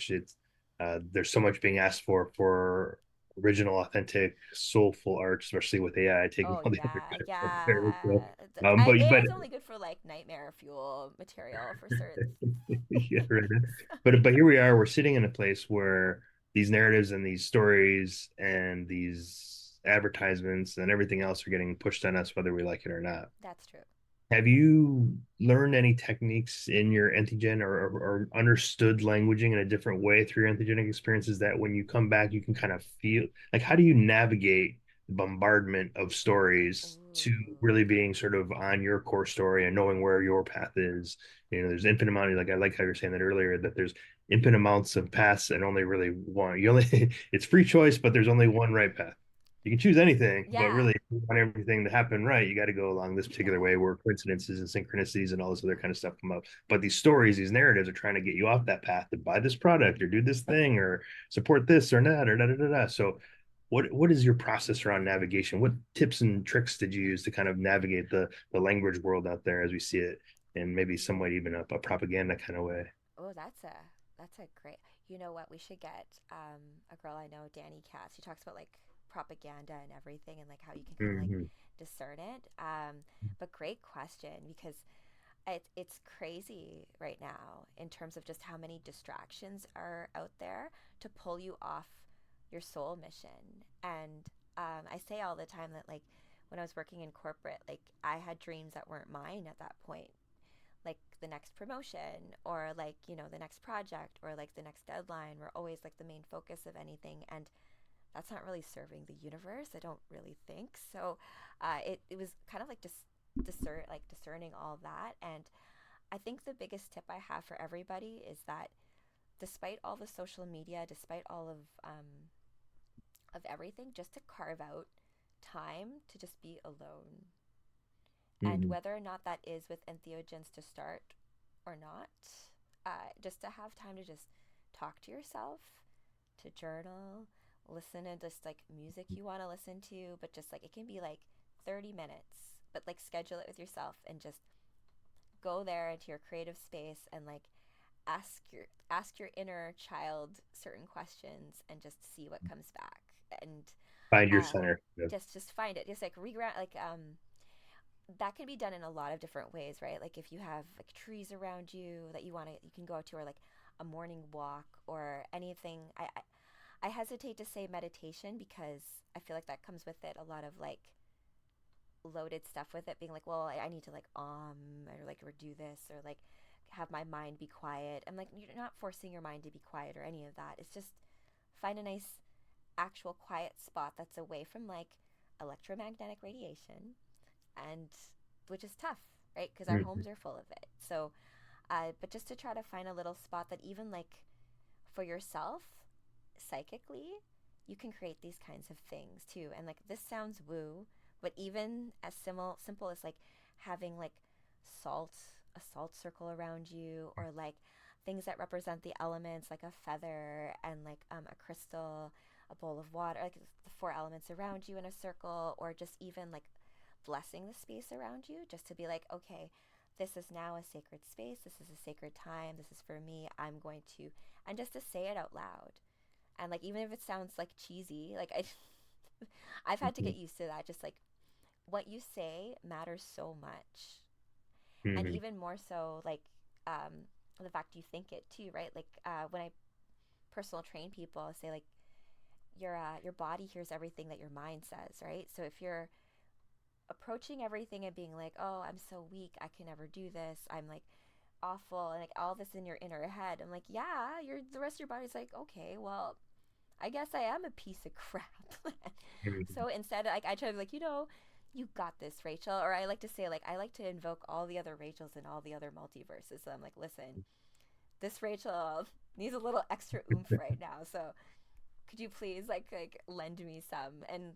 Speaker 1: there's so much being asked for original, authentic, soulful art, especially with AI taking
Speaker 2: Oh
Speaker 1: all the other
Speaker 2: yeah,
Speaker 1: stuff there.
Speaker 2: yeah.
Speaker 1: So, but
Speaker 2: AI is only good for like nightmare fuel material for certain
Speaker 1: yeah, right.
Speaker 2: things.
Speaker 1: But here we are. We're sitting in a place where these narratives and these stories and these advertisements and everything else are getting pushed on us, whether we like it or not.
Speaker 2: That's true.
Speaker 1: Have you learned any techniques in your entheogen, or understood languaging in a different way through your entheogenic experiences, that when you come back, you can kind of feel like, how do you navigate the bombardment of stories to
Speaker 2: Ooh.
Speaker 1: really being sort of on your core story and knowing where your path is? You know, there's infinite amount of, like, I like how you were saying that earlier, that there's infinite amounts of paths and only really one. You only it's free choice, but there's only one right path. you can choose anything, but
Speaker 2: Yeah.
Speaker 1: really, if you want everything to happen right, you got to go along this
Speaker 2: Yeah.
Speaker 1: particular way where coincidences and synchronicities and all this other kind of stuff come up. But these stories, these narratives are trying to get you off that path to buy this product or do this thing or support this or not or da da da da. So, what is your process around navigation? What tips and tricks did you use to kind of navigate the language world out there as we see it, and maybe somewhat even a propaganda kind of way?
Speaker 2: Oh, that's a great. You know what? We should get a girl I know, Danny Cass. She talks about like propaganda and everything, and like how you can kind of like
Speaker 1: Mm-hmm.
Speaker 2: discern it. But great question, because it's crazy right now in terms of just how many distractions are out there to pull you off your soul mission. And I say all the time that like when I was working in corporate, like I had dreams that weren't mine at that point, like the next promotion or like the next project or like the next deadline were always like the main focus of anything, and that's not really serving the universe, I don't really think so. It was kind of like just discerning all that. And I think the biggest tip I have for everybody is that despite all the social media, despite all of everything, just to carve out time to just be alone. And
Speaker 1: Mm-hmm.
Speaker 2: whether or not that is with entheogens to start or not, just to have time to just talk to yourself, to journal, listen to just like music you want to listen to, but just like it can be like 30 minutes, but like schedule it with yourself and just go there into your creative space and like ask your inner child certain questions and just see what comes back. And
Speaker 1: Find your
Speaker 2: uh,
Speaker 1: center. Yeah.
Speaker 2: just find it, just like reground, like that can be done in a lot of different ways, right? Like if you have like trees around you that you can go to, or like a morning walk or anything. I hesitate to say meditation because I feel like that comes with it a lot of like loaded stuff with it, being like, well, I need to like or like or do this or like have my mind be quiet. I'm like, you're not forcing your mind to be quiet or any of that. It's just find a nice actual quiet spot that's away from like electromagnetic radiation, and which is tough, right? Because our
Speaker 1: Mm-hmm.
Speaker 2: homes are full of it. So, but just to try to find a little spot that even like for yourself, psychically, you can create these kinds of things too. And like this sounds woo, but even as simple as like having like salt, a salt circle around you, or like things that represent the elements, like a feather and like a crystal, a bowl of water, like the four elements around you in a circle, or just even like blessing the space around you, just to be like, okay, this is now a sacred space, this is a sacred time, this is for me, I'm going to, and just to say it out loud. And like even if it sounds like cheesy, like I've had to get used to that, just like what you say matters so much. And
Speaker 1: Mm-hmm.
Speaker 2: even more so like the fact you think it too, right? Like when I personal train people, I say like your body hears everything that your mind says, right? So if you're approaching everything and being like, oh, I'm so weak, I can never do this, I'm like awful, and like all this in your inner head, I'm like, yeah, you're the rest of your body's like, okay, well, I guess I am a piece of crap. So instead, like I try to be like, you got this, Rachel. Or I like to say, like, I like to invoke all the other Rachels and all the other multiverses. So I'm like, listen, this Rachel needs a little extra oomph right now. So could you please like lend me some? And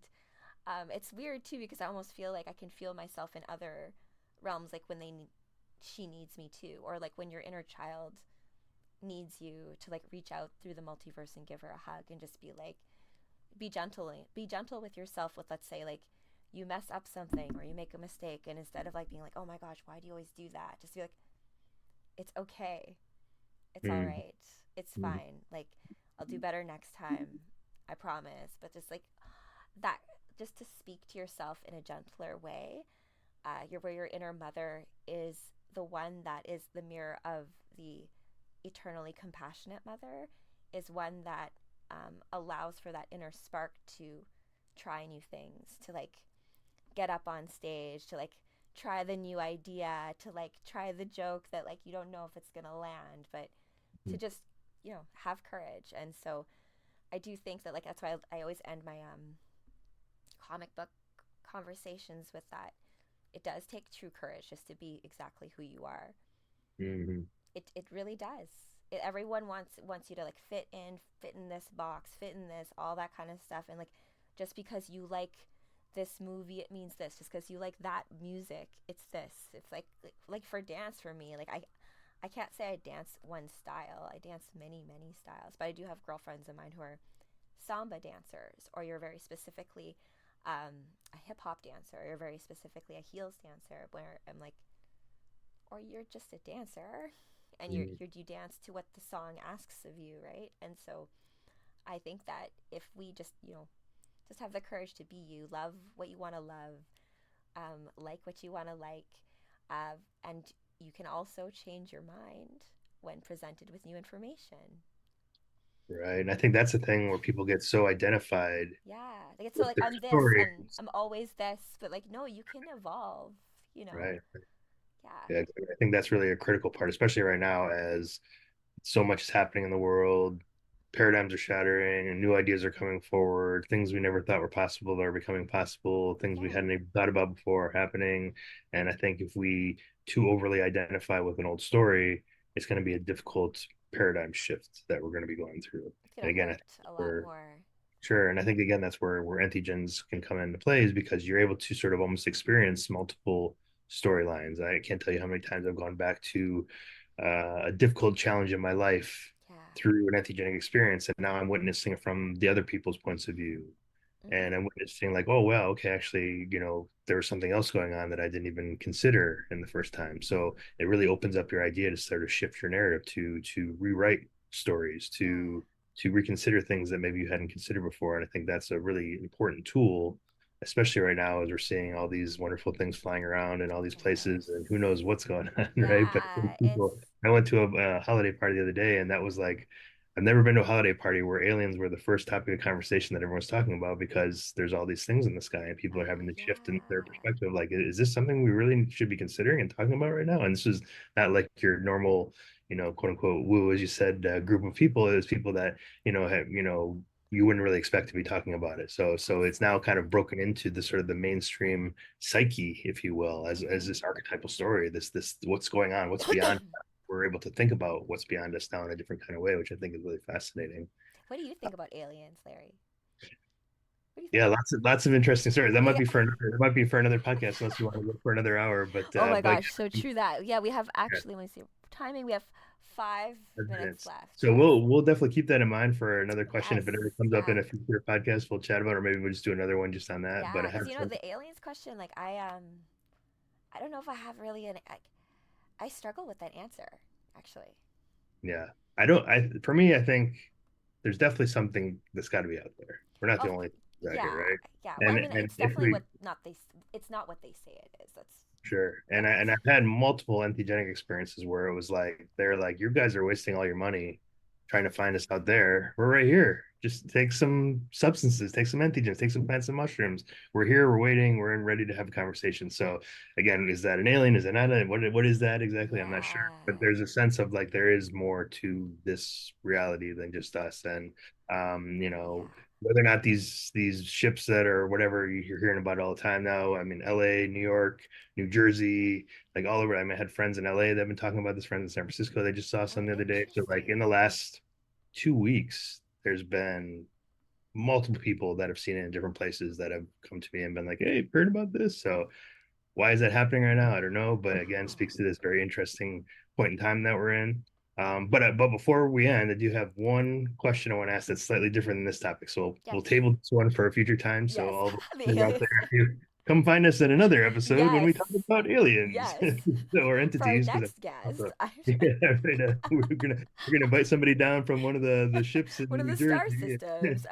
Speaker 2: it's weird too because I almost feel like I can feel myself in other realms, like when she needs me too, or like when your inner child needs you to like reach out through the multiverse and give her a hug and just be like, be gentle with yourself, with, let's say, like you mess up something or you make a mistake, and instead of like being like, oh my gosh, why do you always do that, just be like, it's okay, it's all
Speaker 1: Mm-hmm.
Speaker 2: right, it's fine, like I'll do better next time, I promise. But just like that, just to speak to yourself in a gentler way, where your inner mother is the one that is the mirror of the eternally compassionate mother, is one that allows for that inner spark to try new things, to like get up on stage, to like try the new idea, to like try the joke that like you don't know if it's gonna land, but to just have courage. And so I do think that like that's why I always end my comic book conversations with that. It does take true courage just to be exactly who you are.
Speaker 1: Mm-hmm.
Speaker 2: It really does. Everyone wants you to like fit in this box, fit in this, all that kind of stuff, and like just because you like this movie it means this, just because you like that music it's this. It's like for dance for me, like I can't say I dance one style. I dance many styles, but I do have girlfriends of mine who are samba dancers, or you're very specifically a hip hop dancer, or you're very specifically a heels dancer, where I'm like, or you're just a dancer and you dance to what the song asks of you, right? And so I think that if we just, just have the courage to be you, love what you want to love, like what you want to like, and you can also change your mind when presented with new information.
Speaker 1: Right. And I think that's the thing where people get so identified
Speaker 2: Yeah, like it's so
Speaker 1: with
Speaker 2: like
Speaker 1: their
Speaker 2: I'm this
Speaker 1: story.
Speaker 2: and I'm always this, but like no, you can evolve, you know.
Speaker 1: Right.
Speaker 2: Yeah,
Speaker 1: Yeah. I think that's really a critical part, especially right now as so much is happening in the world. Paradigms are shattering and new ideas are coming forward. Things we never thought were possible are becoming possible. Things we
Speaker 2: yeah,
Speaker 1: hadn't even thought about before are happening. And I think if we too overly identify with an old story, it's going to be a difficult paradigm shift that we're going to be going through.
Speaker 2: it's gonna
Speaker 1: And again, I
Speaker 2: hurt
Speaker 1: think
Speaker 2: a lot
Speaker 1: we're
Speaker 2: more.
Speaker 1: sure. And I think again, that's where entheogens can come into play is because you're able to sort of almost experience multiple storylines. I can't tell you how many times I've gone back to a difficult challenge in my life
Speaker 2: Yeah.
Speaker 1: through an entheogenic experience, and now I'm witnessing it from the other people's points of view. And
Speaker 2: Mm-hmm.
Speaker 1: I'm witnessing like, oh wow, okay, actually, there was something else going on that I didn't even consider in the first time. So it really opens up your idea to sort of shift your narrative to rewrite stories,
Speaker 2: Yeah.
Speaker 1: to reconsider things that maybe you hadn't considered before. And I think that's a really important tool, especially right now as we're seeing all these wonderful things flying around in all these places,
Speaker 2: Yes.
Speaker 1: and who knows what's going on, right? But
Speaker 2: Yeah. It's
Speaker 1: people, I went to a holiday party the other day, and that was like, I've never been to a holiday party where aliens were the first topic of conversation that everyone's talking about because there's all these things in the sky and people are having to shift in their
Speaker 2: yeah.
Speaker 1: perspective. Like, is this something we really should be considering and talking about right now? And this is not like your normal, quote unquote, woo, as you said, group of people. It was people that, have, you wouldn't really expect to be talking about it. So it's now kind of broken into the sort of the mainstream psyche, if you will, as
Speaker 2: Mm-hmm.
Speaker 1: this archetypal story, this what's going on, what's beyond. We're able to think about what's beyond us now in a different kind of way, which I think is really fascinating.
Speaker 2: What do you think about aliens, Larry? What do you think?
Speaker 1: Yeah, lots of interesting stories. That might
Speaker 2: Yeah.
Speaker 1: be for another podcast, unless you want to go for another hour.
Speaker 2: Oh my
Speaker 1: But
Speaker 2: gosh, so true that. Yeah, we have
Speaker 1: yeah,
Speaker 2: actually, let me see, timing, we have 5 minutes
Speaker 1: minutes.
Speaker 2: left.
Speaker 1: So
Speaker 2: Yes.
Speaker 1: we'll definitely keep that in mind for another question.
Speaker 2: Yes.
Speaker 1: If it ever comes up
Speaker 2: Yeah.
Speaker 1: in a future podcast, we'll chat about it, or maybe we'll just do another one just on that. But
Speaker 2: Yeah,
Speaker 1: I have
Speaker 2: because
Speaker 1: some,
Speaker 2: the aliens question, like I don't know if I have really I struggle with that answer, actually.
Speaker 1: yeah. I don't. For me, I think there's definitely something that's got to be out there. We're not the
Speaker 2: Of
Speaker 1: only things out
Speaker 2: yeah,
Speaker 1: here, right?
Speaker 2: yeah. Well, I
Speaker 1: And
Speaker 2: mean,
Speaker 1: and
Speaker 2: it's
Speaker 1: if
Speaker 2: definitely
Speaker 1: we
Speaker 2: what not they. It's not what they say it is. That's
Speaker 1: sure.
Speaker 2: yeah.
Speaker 1: And I've had multiple entheogenic experiences where it was like they're like, you guys are wasting all your money trying to find us out there. We're right here. Just take some substances, take some entheogens, take some plants and mushrooms. We're here, we're waiting, we're ready to have a conversation. So again, is that an alien? Is it not? What is that exactly? I'm not sure. But
Speaker 2: Yeah.
Speaker 1: there's a sense of like there is more to this reality than just us. And
Speaker 2: Yeah.
Speaker 1: whether or not these ships that are whatever you're hearing about all the time now. I mean, LA, New York, New Jersey, like all over. I mean, I had friends in LA that have been talking about this, friends in San Francisco. They just saw
Speaker 2: Oh,
Speaker 1: some the other day. So like in
Speaker 2: interesting.
Speaker 1: the last 2 weeks, there's been multiple people that have seen it in different places that have come to me and been like, "Hey, heard about this?" So why is that happening right now? I don't know, but again, speaks to this very interesting point in time that we're in. But before we end, I do have one question I want to ask that's slightly different than this topic. So we'll
Speaker 2: Yes.
Speaker 1: table this one for a future time. So
Speaker 2: Yes.
Speaker 1: all
Speaker 2: The
Speaker 1: the out
Speaker 2: aliens.
Speaker 1: there, you come find us in another episode when
Speaker 2: Yes.
Speaker 1: we talk about aliens
Speaker 2: Yes.
Speaker 1: or
Speaker 2: For our
Speaker 1: entities. Because
Speaker 2: next guest, I'm
Speaker 1: yeah,
Speaker 2: sure.
Speaker 1: right, we're gonna invite somebody down from one of the ships in
Speaker 2: One of
Speaker 1: New
Speaker 2: the star
Speaker 1: Jersey.
Speaker 2: systems.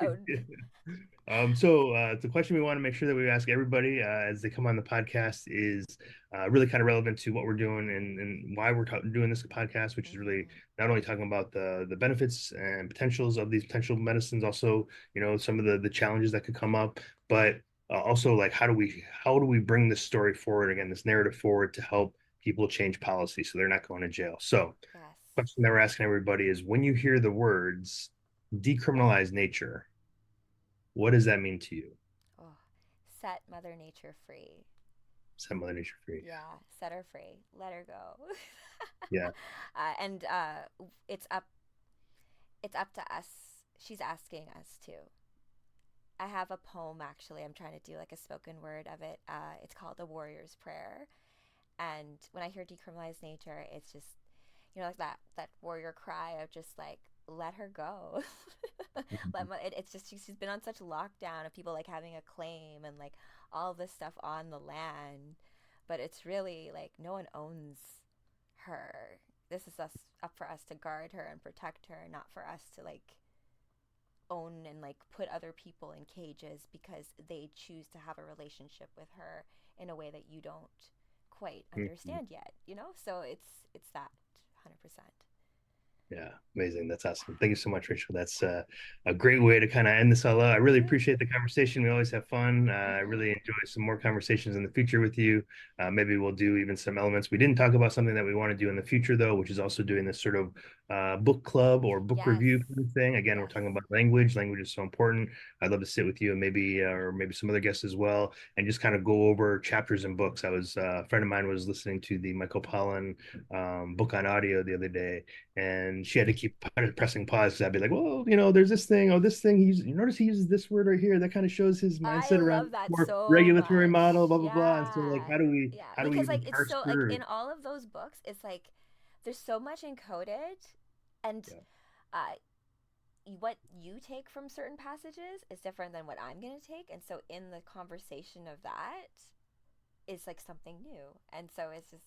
Speaker 2: Oh,
Speaker 1: So the question we want to make sure that we ask everybody as they come on the podcast is really kind of relevant to what we're doing and why we're doing this podcast, which is really
Speaker 2: mm-hmm.
Speaker 1: not only talking about the benefits and potentials of these potential medicines, also some of the challenges that could come up, but also like how do we bring this story forward again, this narrative forward to help people change policy so they're not going to jail. So,
Speaker 2: Yes.
Speaker 1: question that we're asking everybody is when you hear the words decriminalize nature, what does that mean to you?
Speaker 2: Oh, set Mother Nature free.
Speaker 1: Set Mother Nature free.
Speaker 2: Yeah, set her free. Let her go.
Speaker 1: Yeah.
Speaker 2: And it's up. It's up to us. She's asking us to. I have a poem actually. I'm trying to do like a spoken word of it. It's called The Warrior's Prayer. And when I hear Decriminalize Nature, it's just, like that warrior cry of just like, let her go. It's just, she's been on such lockdown of people like having a claim and like all this stuff on the land. But it's really like no one owns her. This is us up for us to guard her and protect her, not for us to like own and like put other people in cages because they choose to have a relationship with her in a way that you don't quite
Speaker 1: Mhm.
Speaker 2: understand yet, So it's that 100%.
Speaker 1: Yeah, amazing. That's awesome. Thank you so much, Rachel. That's a great way to kind of end this all out. I really
Speaker 2: Yeah.
Speaker 1: appreciate the conversation. We always have fun. I
Speaker 2: Mhm.
Speaker 1: really enjoy some more conversations in the future with you. Maybe we'll do even some elements. We didn't talk about something that we want to do in the future, though, which is also doing this sort of book club or book
Speaker 2: Yes.
Speaker 1: review kind of thing. Again, we're
Speaker 2: Yes.
Speaker 1: talking about language. Language is so important. I'd love to sit with you and maybe, or maybe some other guests as well, and just kind of go over chapters in books. A friend of mine was listening to the Michael Pollan book on audio the other day, and she had to keep pressing pause because I'd be like, well, there's this thing, oh, this thing. You notice he uses this word right here. That kind of shows his
Speaker 2: I
Speaker 1: mindset around
Speaker 2: love that
Speaker 1: more
Speaker 2: so
Speaker 1: regulatory
Speaker 2: much.
Speaker 1: model, blah blah blah. And so, like,
Speaker 2: Yeah. Yeah,
Speaker 1: how do we
Speaker 2: because
Speaker 1: even
Speaker 2: like it's
Speaker 1: parse
Speaker 2: so like in
Speaker 1: words?
Speaker 2: all of those books, it's like there's so much encoded, and
Speaker 1: Yeah,
Speaker 2: uh what you take from certain passages is different than what I'm going to take, and so in the conversation of that is like something new. And so it's just,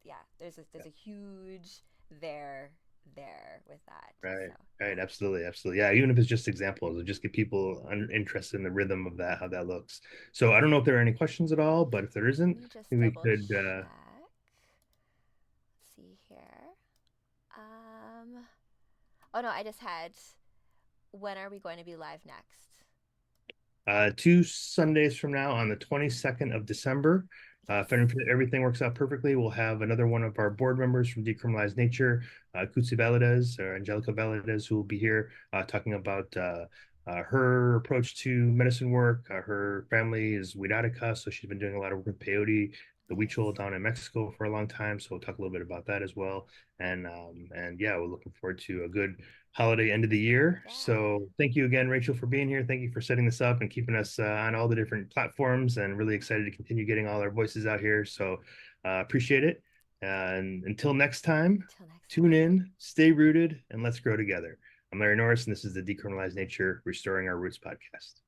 Speaker 2: yeah, there's a huge there there with that.
Speaker 1: right,
Speaker 2: So,
Speaker 1: right,
Speaker 2: yeah.
Speaker 1: absolutely, absolutely. Yeah, even if it's just examples, just get people interested in the rhythm of that, how that looks. So I don't know if there are any questions at all, but if there
Speaker 2: Let
Speaker 1: isn't,
Speaker 2: me just
Speaker 1: maybe we
Speaker 2: double
Speaker 1: could.
Speaker 2: check. Let's see here. Oh no, I just had, when are we going to be live next?
Speaker 1: 2 Sundays from now on the 22nd of December.
Speaker 2: Yes.
Speaker 1: If everything works out perfectly, we'll have another one of our board members from Decriminalize Nature, Kutsi Valadez or Angelica Valadez, who will be here talking about her approach to medicine work. Her family is Huiratica, so she's been doing a lot of work with peyote, the
Speaker 2: Nice.
Speaker 1: huichol down in Mexico for a long time. So we'll talk a little bit about that as well. And yeah, we're looking forward to a good holiday end of the year.
Speaker 2: Yeah.
Speaker 1: So thank you again, Rachel, for being here. Thank you for setting this up and keeping us on all the different platforms, and really excited to continue getting all our voices out here. So appreciate it. And until next time,
Speaker 2: Until next
Speaker 1: tune
Speaker 2: time.
Speaker 1: in, stay rooted, and let's grow together. I'm Larry Norris, and this is the Decriminalize Nature Restoring Our Roots podcast.